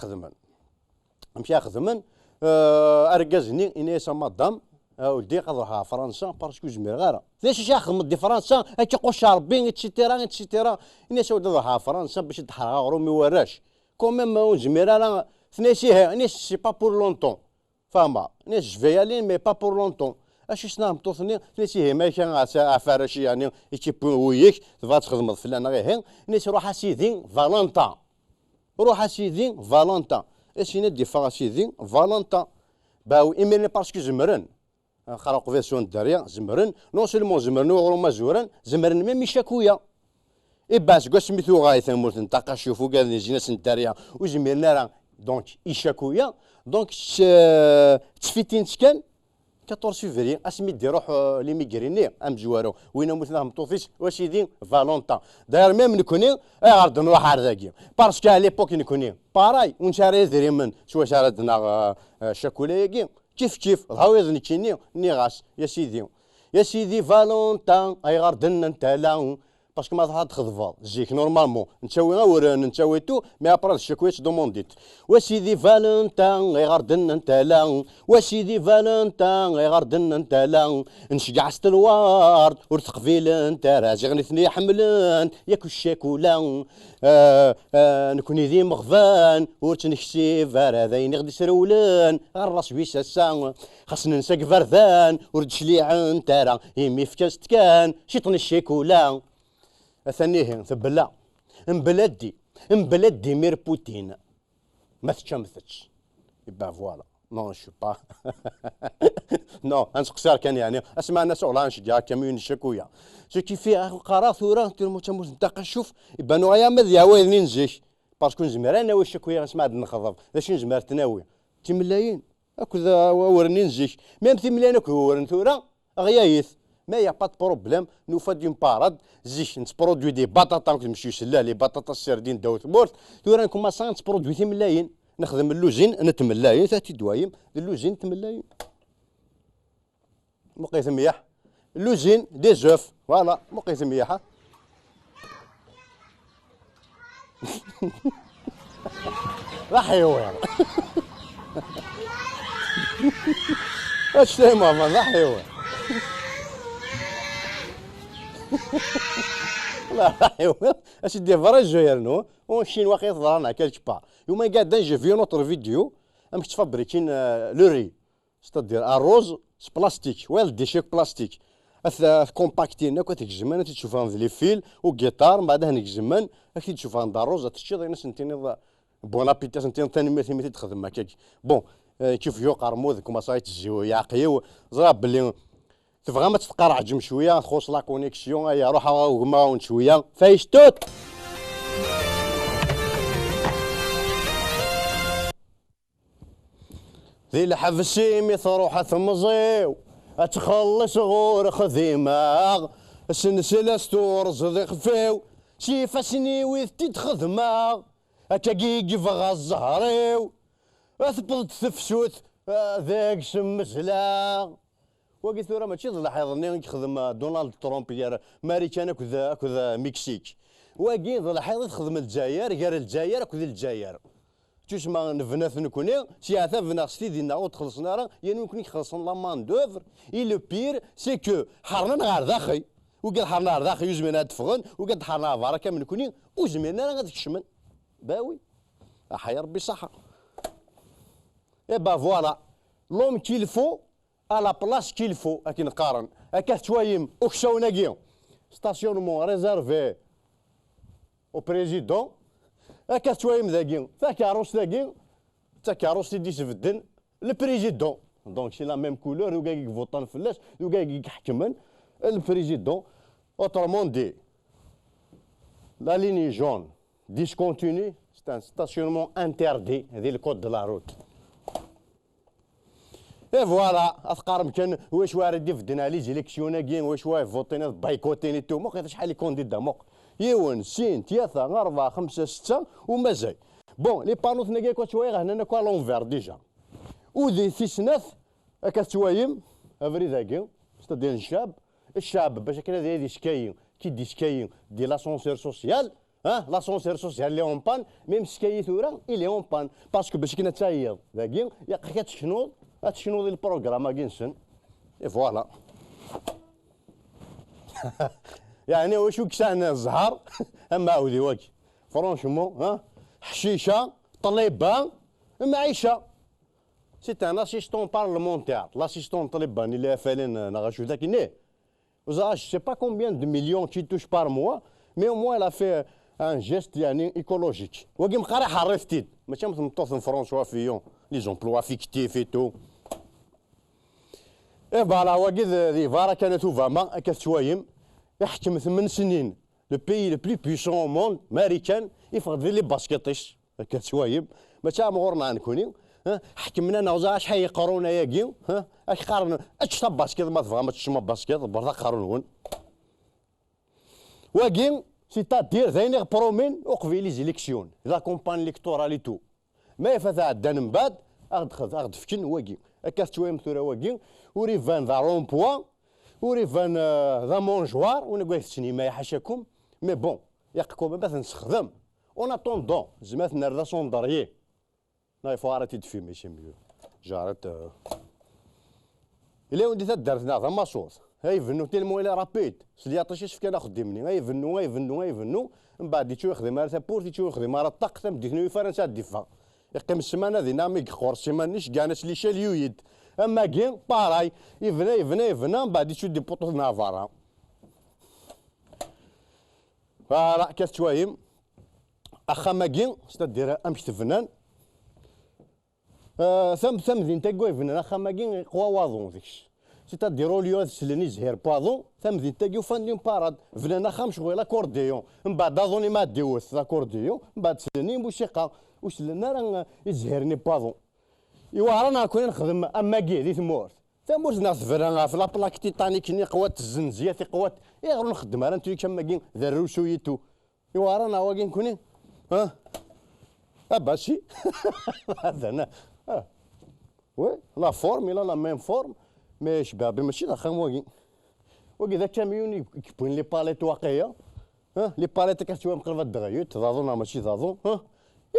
اخدم اركزني اني مدام ولدي قدرها فرنسا باسكو جمير غير ليش يخدم دي فرنسا كيقول شاربين اتسيتيرا اتسيتيرا اني سودها فرنسا باش تحرق رومي وراش كوميم جمير انا ثنيسيه اني سي با بور لونطون فاهمه اني جفيالين مي با بور لونطون اش سنام توثني ثنيسيه ما كان عفارش يعني يتيبو ويك تبغى تخدم فلان غير اني روح سيدي فالنتا روح سيدي فالنتا اش ندي فا سيدي فالنتا باو ايميني باسكو زمرن خرقوا فيسيون الدريا زمرن نو سيلمون زمرن وغرو مزورن زمرن ميم شاكويا اي باس كو سميتو غاي ثمورت نتاقا شوفو كاع جيناس الدريا وزمرنا راه دونك يشاكويا دونك تفيتين سكان 14 فيفري اسمي دي روح لي ميغريني ام جوارو وين مثلا مطوفيش واش يدين فالونتا داير ميم نكوني غارد نروح عرضاكي باسكو على ليبوك نكوني باراي ونشاري دري من شوا شاردنا شاكولاكي كيف الهوايز كيني نيغاس يا سيدي فالونتا اي غاردنا انت لا باسكو ما تحط خضفاض جيك نورمالمون نتساوي وران نتساوي تو مي ابرا الشكويت دومونديت وسيدي فالنتا غيغردن انت لا وسيدي فالنتا غيغردن انت لا نشقع ستلوارد ورتقفيل انت راجعني ثني حملان ياك الشاكولا نكوني ذي مغفان ورتنكسي فراذين غدي سرولان غراس ويساسا خاصنا نساق فرذان وردشليع انت راه يمي فكاست كان شيطن الشاكولا ثانيه ثبلا مبلدي مير بوتين ما تشمثتش يبا فوالا نو شو با نو انسقسار كان يعني اسمع الناس ولا نشجع كمين شكويا شو كيفي قرا ثوره ترمو تموت نتاقا شوف يبا نو يا مذيا وين ننجيش باسكو نزمر انا واش شكويا نسمع نخضب باش نزمر تناوي تي ملايين هكذا ورني نزيك ميم 8 ملايين هكا ورن ثورة غيايث ما يا با بروبليم نو فا دون باراد زيك نتبرودوي دي بطاطا نمشيو سلا لي بطاطا السردين داو ثمورت ثورة نكوماسا نتبرودوي 8 ملايين نخدم اللوزين انا 8 ملايين ثاتي دوايم اللوزين 8 ملايين مقيت مليح اللوزين دي زوف فوالا مقيت مليحه لا حيوان اش تاي ماما لا حيوان لا حيوان اش دي فرج يرنو ونشين واقي ظهرنا كالك با يوم قاعد جو في نوتر فيديو ام تفبريكين لو ري ستادير الروز بلاستيك ويل ديشيك بلاستيك كومباكتين هكا تكجمان تشوفها في لي فيل وكيتار من بعدها نكجمان كي تشوفها عند الروز تشيض الناس نتيني بون ابيتاس نتيني ثاني ميتي تخدم هكاك بون كيف يو قرموذ كما صايت تزيو يعقيو زراب بلي تبغى ما تتقرع جم شويه تخص لا كونيكسيون يا روح وغما شويه فايشتوت ذي الحفسي مثروحة ثمزيو اتخلص غور خذيماغ السنسلة ستور صديق فيو شي فاسني ويثتي تخدماغ اتاقي فغا الزهريو اثبلت ثفسوت ذاك سمسلاغ وقيت ثورة ماشي ضلح يظني يخدم دونالد ترامب يا ماريكان كذا مكسيك وقيت ضلح يخدم الجزائر غير الجزائر كذا الجزائر توش ما نفناث نكوني سي فنا ستي دينا او تخلصنا راه يعني نكوني خلصنا لا مان دوفر اي لو بير سي كو حرنا غير داخي وقال حرنا غير داخي يزمنا تفغن وقال حرنا بركه من نكوني وزمنا راه غادي تكشمن باوي احيا ربي صحه اي با فوالا لوم كيلفو على بلاص كيلفو اكي نقارن هكا توايم اوكشاوناكي ستاسيونمون ريزيرفي او بريزيدون هكا توايم ذاكي تاكاروس ذاكي تاكاروس تيدي تبدل البريزيدون دونك سي لا ميم كولور وكاكي فوطان فلاش وكاكي يحكمن البريزيدون اوترومون دي لا ليني جون ديسكونتيني سي ان ستاسيونمون انتردي هذه الكود دو لا روت اي فوالا اثقار كان واش وارد يفدنا لي زيليكسيوناكين واش واي فوتينا بايكوتيني تو موق شحال كونديدا موق يون سين ثلاثة أربعة خمسة ستة ومازال بون لي بانو ثناكي كوا شويه هنا كوا لونفير ديجا وذي ثيسناث هكا توايم افري ذاكي ستادير الشاب باش كذا هذه شكاين كي دي شكاين دي لاسونسير سوسيال لاسونسير سوسيال لي اون بان ميم شكاي ثورا لي اون بان باسكو باش كنا تايض ذاكي ياك تشنوض تشنوض البروغرام كينسن اي فوالا يعني واش كسان الزهر اما عاودي واكي فرونشمون حشيشه طليبان معيشه سي ان اسيستون بارلمونتير لاسيستون طليبان اللي فالين نغاشو ذاك نيه وزا سي با كومبيان دو مليون كي توش بار موا مي او موان لا في ان جيست يعني ايكولوجيك واكي مقاري حرفتيد ماشي مطوط فرونسوا فيون لي زومبلوا فيكتيف اي تو اي فوالا واكي ذي فارا كانت فاما كتوايم يحكم 8 سنين لو بيي لو بلو بيسون او موند ماريكان يفقد لي باسكيطيش هكا توايب ماشي مغورنا نكوني حكمنا نوزا شحال يقرونا ياكي اش قارن اش باسكيط ما تفهم تشما باسكيط برا قارنون واكي سي تادير ثاني برومين وقفي لي زيليكسيون لا كومبان الكتورالي تو ما يفات عدان من بعد اخذ فكن واكي هكا توايم ثورا واكي وريفان ذا رون بوان وريفان ذا مونجوار ونقول السينما يحاشاكم مي بون يقكم باش نستخدم اون اتوندون زعما نردا سونداريي ناي فوارتي تفي ماشي ميو جارت الا ودي تدرتنا ذا ماسوس هاي فنو تيلمو الى رابيد سلياطيش اش كان خدمني هاي فنو من بعد تشو يخدم على بورتي تشو يخدم على الطاق تم ديكنو فرنسا ديفا يقيم السمانه ديناميك خور سيمانيش كانت لي شاليويد اما كين باراي يفنا من بعد يشد دي بوطو نافارا فوالا كاس توايم اخا ماكين ستادير امشي تفنان ثم ذين تاكوي فنان اخا ماكين قوا واضون ذيكش ستاديرو ليو سلني زهير بادون ثم ذين تاكيو فان باراد فنان اخا مشغول لاكورديون من بعد اظني ما ديوث لاكورديون من بعد سلني موسيقى وسلنا راه يزهرني بادون إوا رانا كنا نخدم أما كي دي ثمورت نغتفرها في لابلاك تيتانيك ني قوات الزنزية في قوات غير نخدم راه نتوي كما كي ذرو شويتو إوا رانا واكي نكوني باشي هذا أنا وي لا فورم إلا لا ميم فورم مي شبابي ماشي ضخم واكي ذا كاميون يكبون لي باليت واقية لي باليت كتشوف مقلبة دغيوت تضاضون ماشي ضاضون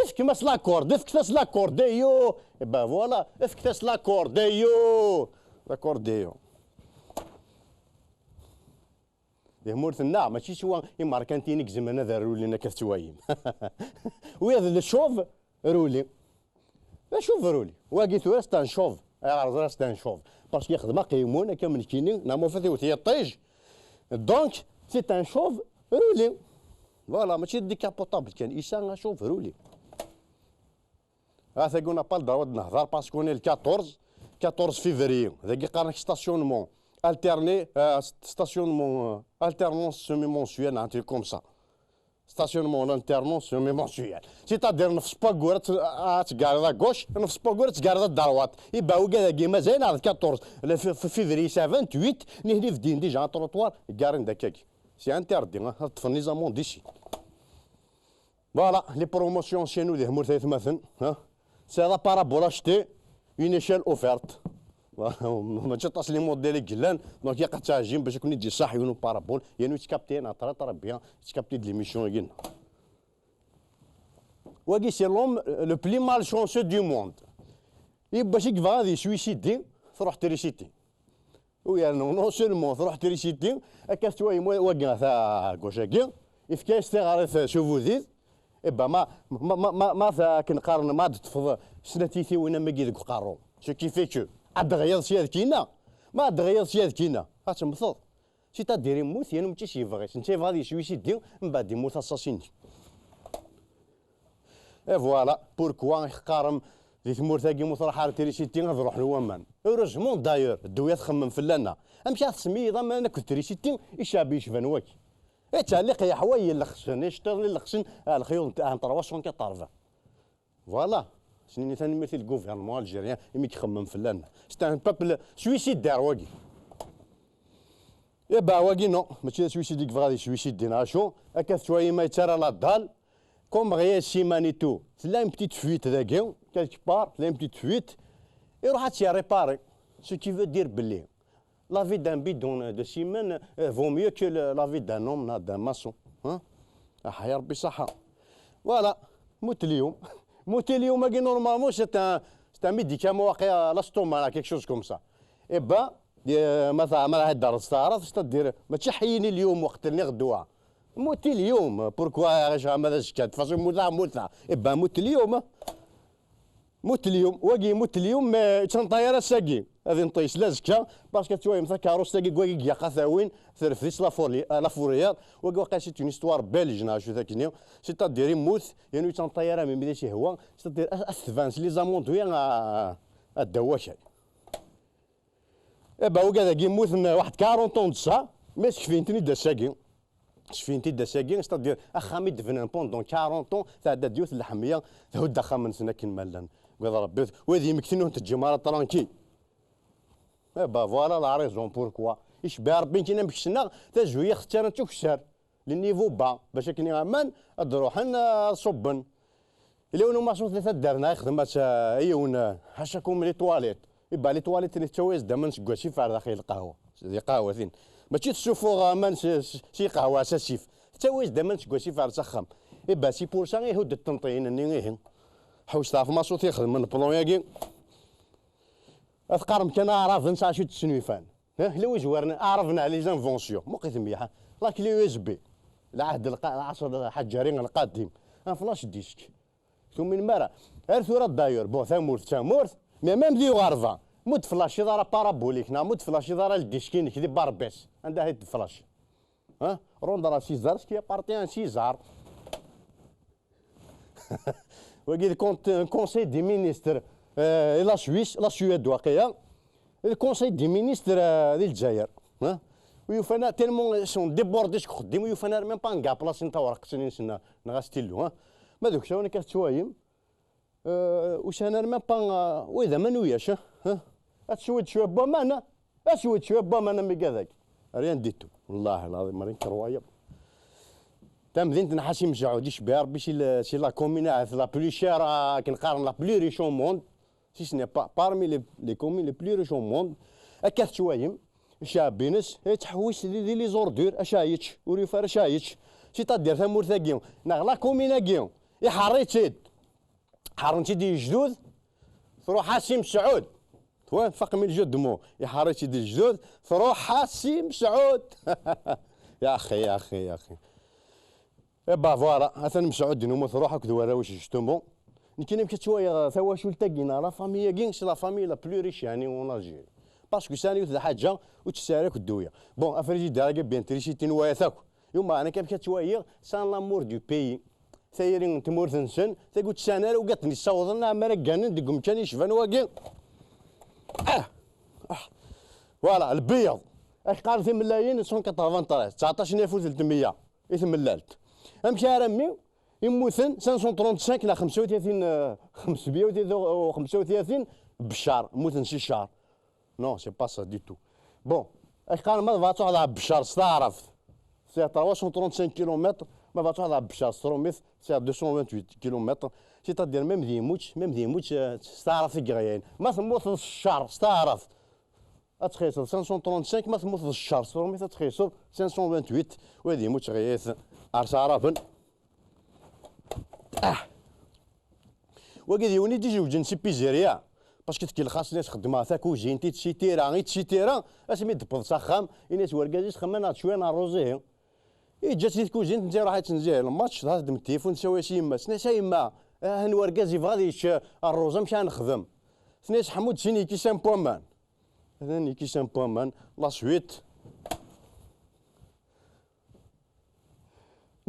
افكتاس لاكورد افكتاس لاكورديو با فوالا افكتاس لاكورديو لاكورديو مورثنا ماشي سوا ماركانتينيك زمان هذا رولي لنا كتوايم وهذا الشوف رولي شوف رولي واقي ثورا ستان شوف راه ستان شوف باسكو يخدم قيمون كامل كيني نامو فاتي وتيطيج دونك سي ان شوف رولي فوالا ماشي ديكابوطابل كان إيسان شوف رولي هذا قلنا با الدروا نهضر باسكو ني 14 فيفري ذاك قارنك ستاسيونمون التيرني ستاسيونمون التيرنونس سيمي مونسيوال ان تريك كوم سا ستاسيونمون التيرنونس سيمي مونسيوال سيتادير نفس باكور تقارض غوش نفس باكور تقارض الدروات يبقى كذا كيما زين هذا 14 في فيفري 28 نهدي في دين ديجا تروطوار كارين داكاك سي انتردي طفل نظامون ديسي فوالا لي بروموسيون chez nous des مورث مثلا سي لا بارابول اشتي اون ايشيل اوفيرت ما تشطاش لي موديل كلان دونك يقع تعجين باش يكون يجي صح يونو بارابول يعني يتكابتي انا طرا بيان يتكابتي دي ليميسيون كينا واكي سي لوم لو بلي مال شونسو دو موند باش يكفا غادي سويسيدي تروح تريسيتي ويا نو سولمون تروح تريسيتي هكا توايم واكي ثا كوشاكي يفكاش تغارث شوفو زيد إبا ما كنقارن ما تفض سنتيتي وين ما كيدك قارو شو كيفي كو ادغيض سي كينا ما دغيض سي كينا غاتمثض سي تديري موت يعني ماشي شي فغيس انت غادي سويسيدي من بعد يموت اساسيني اي فوالا بوركوا يقارم دي ثمور تاكي مطرحه تريسيتي غنروح لومان اوروجمون دايور الدويه تخمم في لنا امشي تسمي ضم انا كنت تريسيتي يشابي يشفن واك تعليق يا حواي اللخشن يشتغل اللخشن الخيوط تاع طرواشون كطرفه فوالا شنو ثاني مثل الجوفرنمون الجيريان يمي يخمم في لنا سي ان بابل سويسيد دار واكي يبا واكي نو ماشي سويسيد ديك غادي سويسيد دينا شو هكا شويه ما يترى لا دال كوم غيا سيمانيتو لا ان بتيت فويت ذاكي كالك بار لا ان بتيت فويت يروح تي ريباري سو كي فو دير بلي la vie d'un bidon de ciment vaut mieux que la vie d'un homme d'un maçon. يا ربي صحة. Voilà. موت اليوم أجي نورمالمون c'est un médicament واقع لاستوما quelque chose comme ça. Et ben مثلا هاد درس تعرف اش تدير ماشي حييني اليوم وقت اللي غدوها. موتي اليوم بوركوا غاش ماذا شكات فاش موتها. Et ben موت اليوم واقي موت اليوم تنطير ساقي هذه نطيش لازكا باسكو تويم ثا كاروس تاقي كواكي كياقا ثاوين ثرفيس لافوريال واقي واقع سي اون استوار بيلج ناشو ذاك سي تادير يموت يعني تنطير من بدا شي هو تدير اثفانس لي زاموندويا الدواكاي با وكذا كيموت واحد 40 طون دسا مي شفينتني دا ساقي شفينتي دا ساقي تدير اخامي دفنان بوندون 40 طون تاع دا ديوث اللحميه تهد خامن سنا كي مالان قال ربي وهذه مكتنون تجمع طرانكي با فوالا لا ريزون بوركوا يشبه ربي كينا مكشنا تجويه اختار تكسر للنيفو با باش كني غمان تروحن صبن الا ونو ماسو ثلاثه دارنا يخدم ايون حاشاكم لي تواليت يبقى لي تواليت اللي تشويز دامن سكواشي فار داخل القهوه دي قهوه ثين ماشي تشوفوا غامان شي قهوه ساسيف تشويز دامن سكواشي فار سخم يبقى سي بورسان يهود التنطين ني حوش تعرف ماسو تيخدم من بلون ياكي اذكر كان اعرف نسى شو تسنيفان لو جوارنا عرفنا لي زانفونسيون موقيت مليحه لكن اليو اس بي العهد العصر الحجرين القديم فلاش ديسك ثم من مرة ثورة داير بون ثامورث مي ميم دي غارفا مود فلاش دار بارابوليك مود فلاش دار الديسكين كذي باربيس عندها هيد فلاش روندرا سيزار سكي بارتي ان سيزار وقيل كونسي دي مينيستر لا سويس لا سويد واقيلا الكونسي دي مينيستر ديال الجزائر ويوفانا تيلمون سون ديبوردي شكون خديم ويوفانا ميم با كاع بلاصه نتا ورق سنين سنا نغاستيلو ما دوك شاون كتوايم واش انا ما با واذا ما نوياش ها اتشويت شويه بامانه اتشويت شويه بامانه مي كذاك ريان ديتو والله العظيم راني كروايه تم مدينه نحاسي مجعود يشبه ربي سي لا كومينا لا بلو شير كنقارن لا بلو ريش او موند سي سني با بارمي لي كومين لي بلو ريش او موند اكاث شوايم شابينس تحويس لي زوردور اشايتش وريفار اشايتش سي تادير ثمور ثاكيون نغلا كومينا كيون يحريتشيد حرنتي دي جدود تروح حاسم سعود وين فق من الجد مو يحريتي دي الجدود تروح حاسم سعود يا اخي يا اخي يا اخي با فوالا اثن مسعود نمو تروح هكذا وراوش جوستومون كاين يمكن شويه ثوا شو التاكينا لا فامي كين سي لا فامي لا بلو ريش يعني اون الجيري باسكو ساني وث حاجه وتسارك الدويه بون افريجي دارك بيان تريشيتي نوايا ثاك يوم انا كيف شويه سان لامور دو بيي ثايرين تمور ثنسن تقول تسانر وقاتني صوضنا مرقان دقم كان يشفن واقي فوالا البيض اش قال في ملايين 193 19300 اثم اللالت امشي رمي يموتن 535 لا 35 535 بالشهر موتن شي شهر نو سي با سا دي تو بون اش قال ما فاتو على بالشهر استعرف سي 335 كيلومتر ما فاتو على بالشهر ستروميث سي 228 كيلومتر سيتادير ميم دي موتش استعرف في كغيان ما تموت الشهر استعرف اتخيصل 535 ما تموت الشهر ستروميث اتخيصل 528 وهذه موتش غياث ارسارافن وكذا يوني دي جوجن سي بيزيريا باسكو تكي خاصني تخدمها ثا كوجين تيتيرا غي تيتيرا اسمي دبض ساخام انيس وركازيس خمنا شويه نروزيه جات لي كوجين انت راح تنزيه الماتش هذا من التليفون تسوي شي يما سنا شي يما هن وركازي فغاديش الروزه مشى نخدم سنيس حمود سيني كي سان بومان هذا نيكي سان بومان لا سويت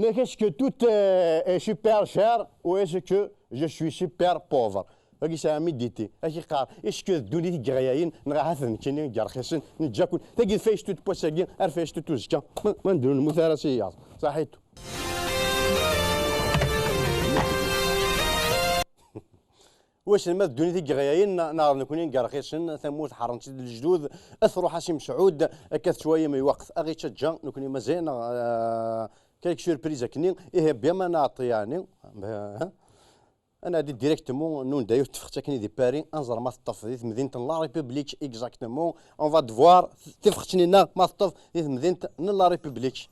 Mais est-ce que tout est super cher ou est-ce que je suis super pauvre? هاكي سامي ديتي هاكي قال اسكو دوني كغياين نغاثن كيني كرخيسن نجاكون تاكي فايش توت بوساكي ارفايش توت زكا ما نديرو المثارسيه صحيتو واش ما دوني كغياين نار نكونين كرخيسن ثموت حرنتي الجدود اثرو حاسم سعود اكث شويه من وقت اغي تشجع نكوني مزيان كايك سوربريز كنين ايه بيان ما نعطي يعني انا دي ديريكتومون نون دايو تفختكني دي باري انظر ما تطف في مدينه لا ريبوبليك اكزاكتومون اون فا دفوار تفختني ما تطف في مدينه لا ريبوبليك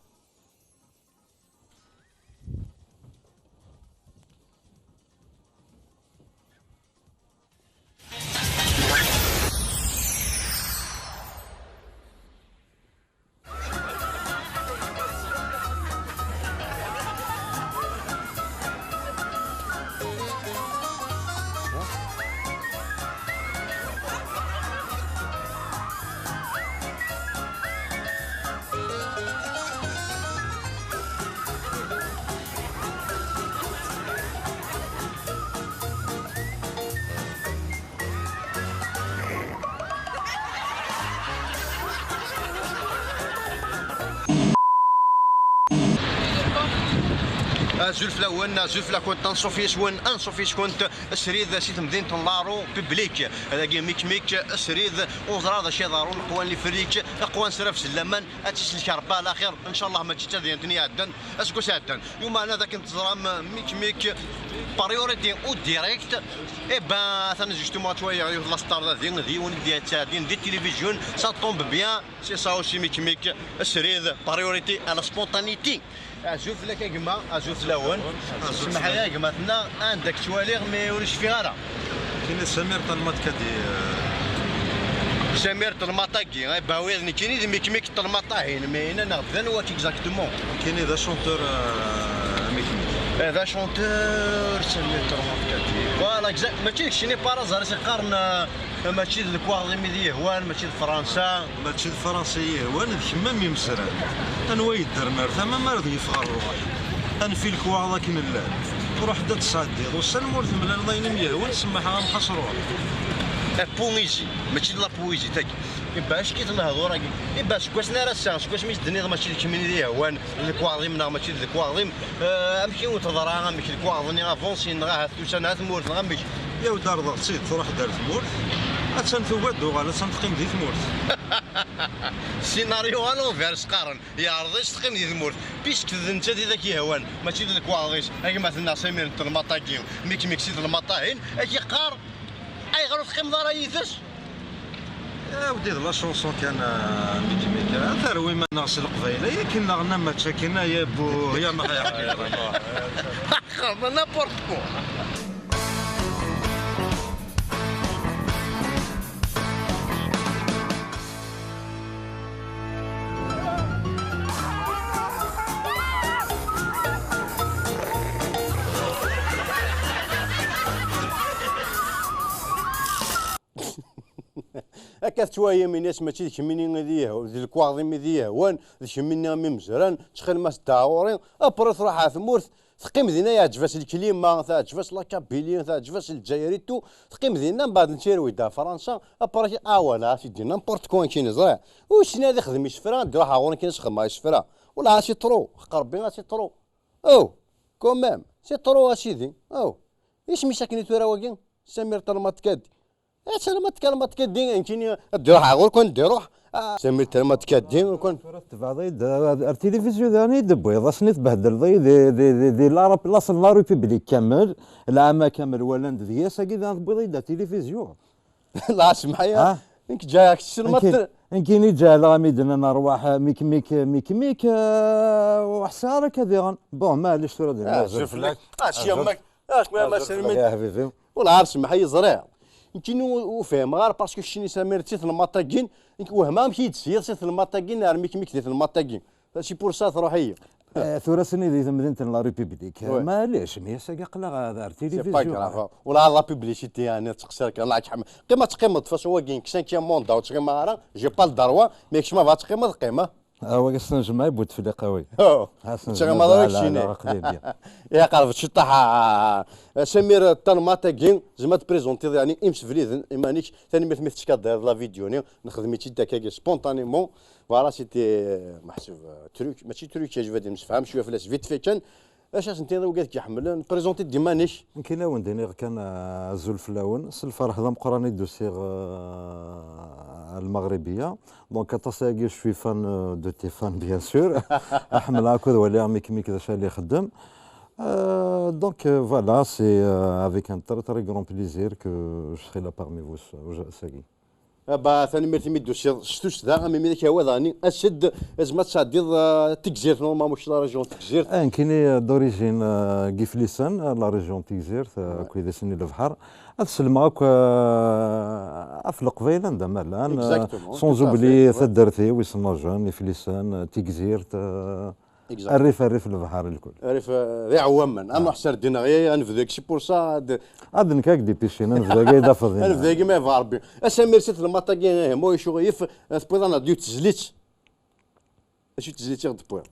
زلف الاول زلف لا كنت نصوفي شكون انصوفي شكون السريد سيت مدينه لارو ببليك هذا ميك السريد وزرا شي ضارون القوان اللي فريك اقوان سرف سلمان اتش الشربه الاخير ان شاء الله ما تجي تاذي الدنيا عدن اسكو ساعدن يوم انا ذاك نتزرام ميك باريوريتي او ديريكت اي با ثاني جوستومون شويه لا ستار دي ونك ديال تاعدين دي تيليفزيون سا طومب بيان سي سا اوسي ميك السريد باريوريتي على سبونتانيتي اشوف لك يا جماعه اشوف الاول سمح لي يا جماعتنا عندك تواليغ ما يوريش في غاره كاين سمير طلمات كدي سمير طلماطاكي باويضني كاين ميك طلماطاهين مي انا نغفل واك اكزاكتومون كاين هذا شونتور ميك هذا شونتور سمير طلماطاكي فوالا ماشي شيني بارازار سيقارن ماشي الكواغ ميدي يهوان ماشي فرنسا ماشي الفرنسي يهوان كمام يمسران انا يدر مرثا ما مرض يفغر روحي انا في الكواغ كاين اللعب روح دا تصادي وصل مورث من الله ينم يهوان سماحها محصروه بويجي ماشي لا بويجي تاك باش كي تنهضوا راه باش كواش نرسا كواش مش دني ماشي كمين دي هوان الكواظيم نا ماشي الكواظيم امشي وتضرا ماشي الكواظني افونسي نغا ثوسنا ثمورت نغا ماشي يا ودار ضغطيت تروح دار ثمورت اتسان ثوادو غالا تنقيم دي ثمورت سيناريو الونفير سقارن يا رضيش تقيم دي ثمورت بيش كذا انت ديك هوان ماشي الكواظيس هاك مثلا سيمين المطاكيو ميكسي المطاهين اكي قار اي غير تقيم دار يثش يا ودي لا شونسون كان ميكا ثروي ما ناقص القبيله يا كنا غنا ما تشاكينا يا بو يا ما يا ما نابورت كو هكا شويه من ناس ماشي كميني ذي الكواظيم ذي هوان كميني مزران تشخل ماس داورين ابرا تروح على ثمورت تقيم ذينا يعجبس الكليما تعجبس لاكابيلي تعجبس الجزائريتو تقيم ذينا من بعد نتيروي دا فرنسا ابرا ولا سيدي نامبورت كوين كي نزرع واش هذا خدم يسفرا نروح هاون كي نسخدم يسفرا ولا سي ترو قربي سي ترو او كومام سي ترو اسيدي او ايش مشاكل تورا واكين سمير طلمات كادي سلامات كادين يمكن ديروح عقول كون ديروح سمير تلمات كادين كون تفاضي التلفزيون ذاني دبوي ضاسني تبهدل ذي العرب لاصل لا ريبوبليك كامل العام كامل ولند ذي ساكي ذا دبوي ذا تلفزيون لا اسمح يا انك جاك سلمات انكيني جا لاميدنا نروح ميك وحساره كذا بون معليش ترى شوف لك اش يمك اش ما سلمت يا حبيبي ولا عارف سمح يزرع يمكن وفهم غير باسكو شني سامير تيت المطاكين وهمام كي تسير سيت المطاكين رميك ديت المطاكين شي بورصه تروح هي ثوراسني ديت مدينه لا ريبوبليك معليش مي ساقي قلا هذا التلفزيون ولا لا بيبليسيتي يعني تقصرك الله يرحم قيمه تقيمض فاش هو كاين 5 موند او تقيمه راه جي با الدروا ميكش ما تقيمض قيمه هو قصنا جماعي بوتفليقه وي تشغل ما دارك شيني يا قرب شطح سمير الطنماطاكين زعما تبريزونتي يعني امس فريد مانيش ثاني مثل تشكاد لا فيديو نخدميتي داك سبونطانيمون فوالا سيتي محسوب تروك ماشي تروك جو فادي نفهم شويه فلاش فيت في كان اش انت وقالت كيحمل بريزونتي ديما نيش يمكن لون ديني كان زول فلاون الفرح ذا مقراني دوسيغ المغربيه دونك تصاقي شوي فان دو تي فان بيان سور احمل هاكا ولا ميك ذا اللي يخدم دونك فوالا سي افيك ان تري غران بليزير كو جو سري لا بارمي فوس ساقي ثاني ميرتي ميدو شتوش ذا مي ميداك هو ذاني اشد زعما تشاديض تكزير نورمال مش لا ريجيون تكزير كاين دوريجين كيفليسان لا ريجيون تكزير كويدا سني البحر تسلم هاك في القبيله عندما الان سون اوبلي ثدرتي ويسمى جون فليسان تكزير الريف البحر الكل الريف ذي عواما انا حسر دينا غير نفذاك شي بورصه هاد نكاك دي بيشين نفذاك كاع دافضين انا نفذاك ما فاربي اسامير سيت المطاكين مو يشوف سبويض ديو تزليت اش تزليت غد بوير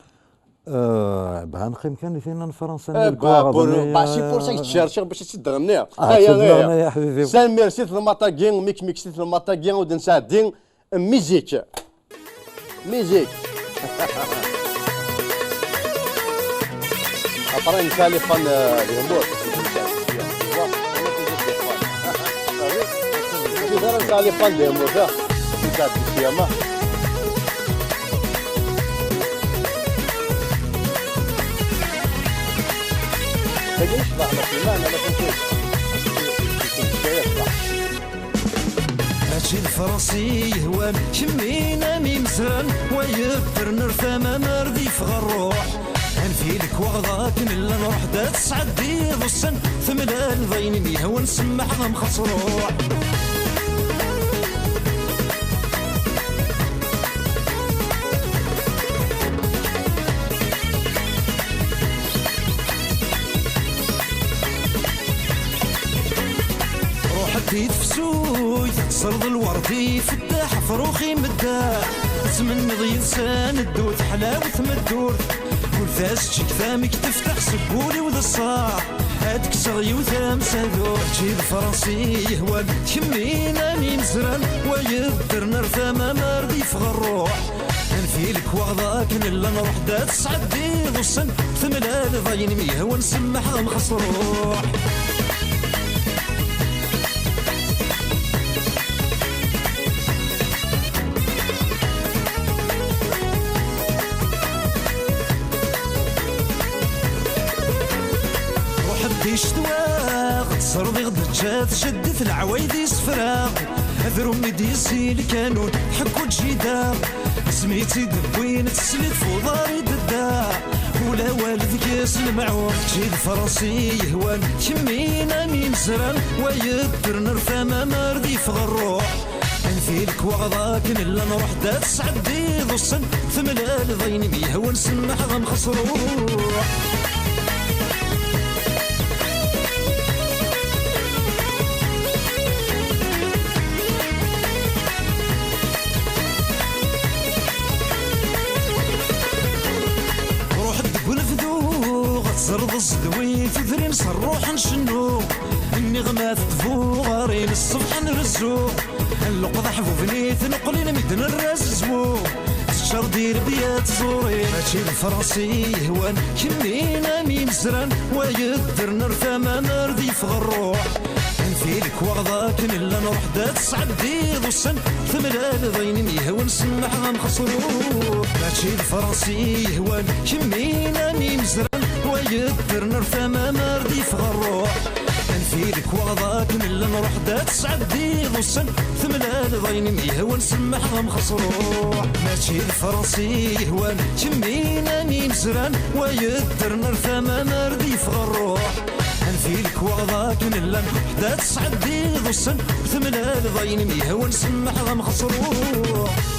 بان خيم كان فينا فرنسا شي بورصه تشارشي باش تدغنيها هيا يا حبيبي سامير سيت المطاكين ميك سيت المطاكين ودن ساعدين ميزيك après une téléphone de mot tu vois un téléphone de mot ça c'est ça تجيش بعد ما انا كنت هادشي الفرنسي يهوان كمينا ميمزان ويفر نرفا ما مرضي في الروح نفيلك وغضاك نلا نروح دا تسعدي ضسن ثملال ضيني يهوى نسمح ضم خص روح روح الديد فسوي صرد الوردي فتاح فروخي مداح تمنض ينسان الدوت حلاوة مدور كل ثاس تشيك ثامك تفتح سبولي وذا الصاح هادك صغي وثام سادو تجي الفرنسي يهوان تكمينا مين زران ويقدر نرثى ما مرضي يفغى الروح نفيلك وغضاك نلا نروح دات سعدي ضسن ثملال ضاين ميه ونسمح غمخص روح يشتواق تصرضي غدا جات شدت العوايدي سفراغ هذرو ميديسي الكانون حكو جيدا سميتي دبوين تسلت فوضاري ددا ولا والد كاس المعون جي الفرنسي يهوان كمينا مين زران ويقدر نرفى ما مرضي يفغى الروح نفيلك وغضاك نلا نروح دات سعدي ضسن ثملال ضيني ميه ونسمح غمخص روح زرد الزدوي تدري نصروح نشنو النغمات تفو غارين الصبح نرزو اللقضة حفوفني تنقلين ميدن الرزو الشر دير بيات زوري ماشي الفرنسي هوان كمينا مين زران ويقدر نرثى ما نرضي يفغى الروح نفيلك وغضاك نلا نروح دات سعدي ضسن ثملال ضيني ميه ونسمح غنخص روح ماشي الفرنسي هوان كمينا مين زران ويقدر نرثى ما مرضي يفغى الروح نفيلك وغضاك نلا نروح دات سعدي ضسن ثملال ضيني ميه ونسمح غمخص روح ماشي الفرنسي هوان كمينا مين زران ويقدر نرثى ما مرضي يفغى الروح نفيلك وغضاك نلا نروح دات سعدي ضسن ثملال ضيني ميه ونسمح غمخص روح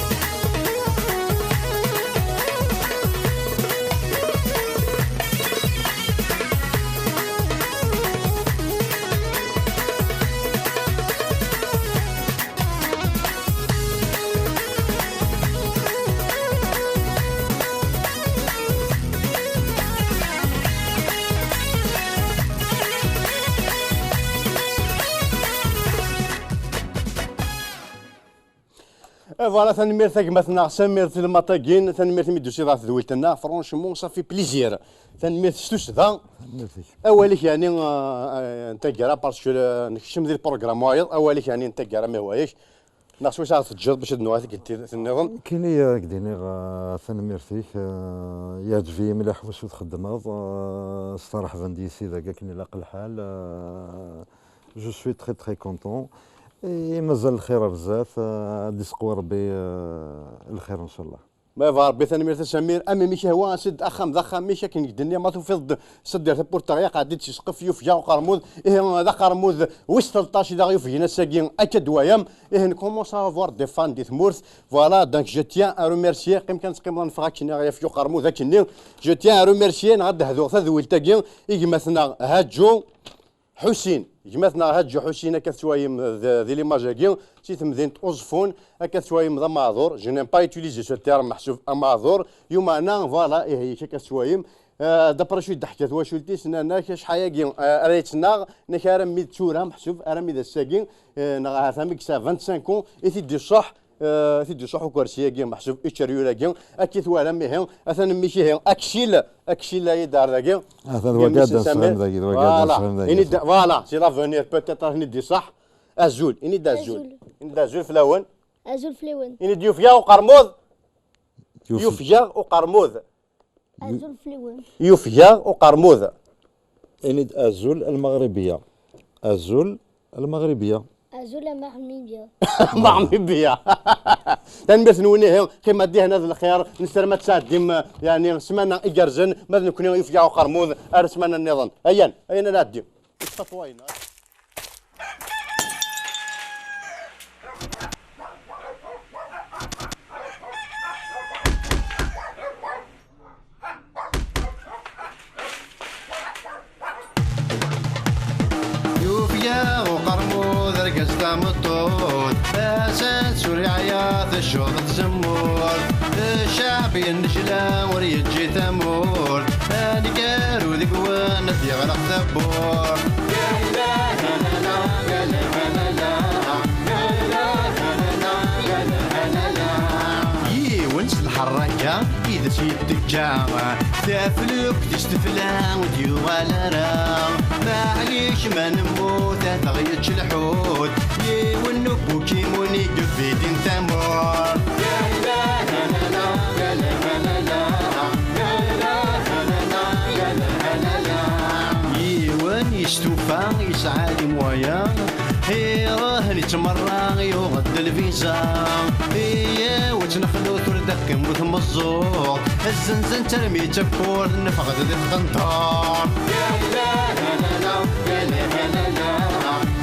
فوالا تنميرت كماتنا سميرت المطاقين تنميرت ميدو سي ضاف ذويلتنا فرونشمون صافي بليزير تنميرت ستوس ذا اوليك يعني نتاكرا باسكو نكشم ذي البروغرام وايض اوليك يعني نتاكرا ما هوايش ناقص واش تجرب باش نواتك النظام كاين كديني تنميرتيك يعجبني مليح واش تخدمها الصراحه فانديسي ذاك كاين لاق الحال جو سوي تري تري كونطون مازال الخير بزاف ديسقوا ربي الخير ان شاء الله ما فار ربي ثاني ميرت سمير امي ماشي هو سد اخام ذا ماشي كاين الدنيا ما توفيض صدر بورتغال قاعد تسقف يوفيا وقرمود ذا قرمود وش 13 ذا يوفينا ساكين اكد ويام نكومونس افوار دي فان دي ثمورث فوالا دونك جو تيان ا روميرسيي قيم كان تقيم نفراكشني غير في قرمود ذاك النيل جو تيان ا روميرسيي نغد هذو ذويل تاكين يجمثنا هاجو حسين جمعتنا هاجو حسين كتوايم ذي لي ماجاكين سيت مدينة أوزفون كتوايم ذا معذور جو نيم با يوتيليزي سو تيرم محسوب معذور يوم انا فوالا هي كتوايم دابرا شويه ضحكات واشولتي سنانا كاش حياكين ريتنا نكارم ميد تورا محسوب ارامي ذا الساكين نغا ثامك سا 25 كون ايتي دي صح تيدي صح وكرسي كي محسوب اتشريو كي اكيد ولا ميهن اثن ميشي هي اكشيل لا يدار ذاك هذا وقاد نسلم ذاك وقاد نسلم ذاك فوالا سي لافونير بوتيتر ندي صح ازول اني دازول فلاون ازول فلاون اني ديوفيا وقرموض يوفيا وقرموض ازول فلاون يوفيا وقرموض اني ازول المغربيه ازول المغربيه أزول محميبيا محميبيا تنبت نونيه كيما دي هنا الخيار نسرمت سادم يعني سمعنا إجرزن ما نكون يفجعوا قرموذ أرسمنا النظام أين لا دي التطوين يوفيا وقرموذ رقص دام الطود باسات سوريا الشوط تزمور شعبي النجلة وريجي ثمور هاني كارو ذيك وانا في غرق ثبور يا لا لا لا يا لا لا لا يا لا لا يا لا لا ونس الحركة إذا سيدك جامع تافلوك تستفلا وديو ولا راه معليش ما نموت تغيتش الحوت يونك بوكيموني قفيدين ثمور يا لا لا لا يا لا لا لا يا لا لا لا يا لا لا يوان يستوفى يسعى مويا هي راهن يتمرى يغد الفيزا هي وتنخلو تردك موت مزور الزنزن ترمي تبور نفقد ذي القنطار يا لا لا لا يا لا لا لا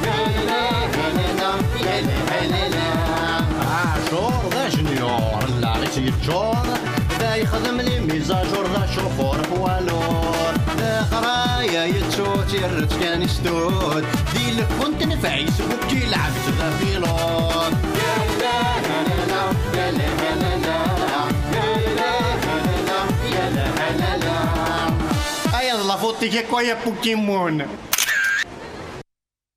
يا لا لا يا لا لا عاشور ذا جنيور لا غيتي الجور ذا يخدم لي ميزاجور ذا شوفور بوالور ذا قرايا يتشوت يرد كان يستود دي لك كنت نفع يسبوك كي لعبت ذا فيلون يا لا لا لا يا لا لا لا يا لا لا لا يا لا لا لا ايا لا فوتي كي كويا بوكيمون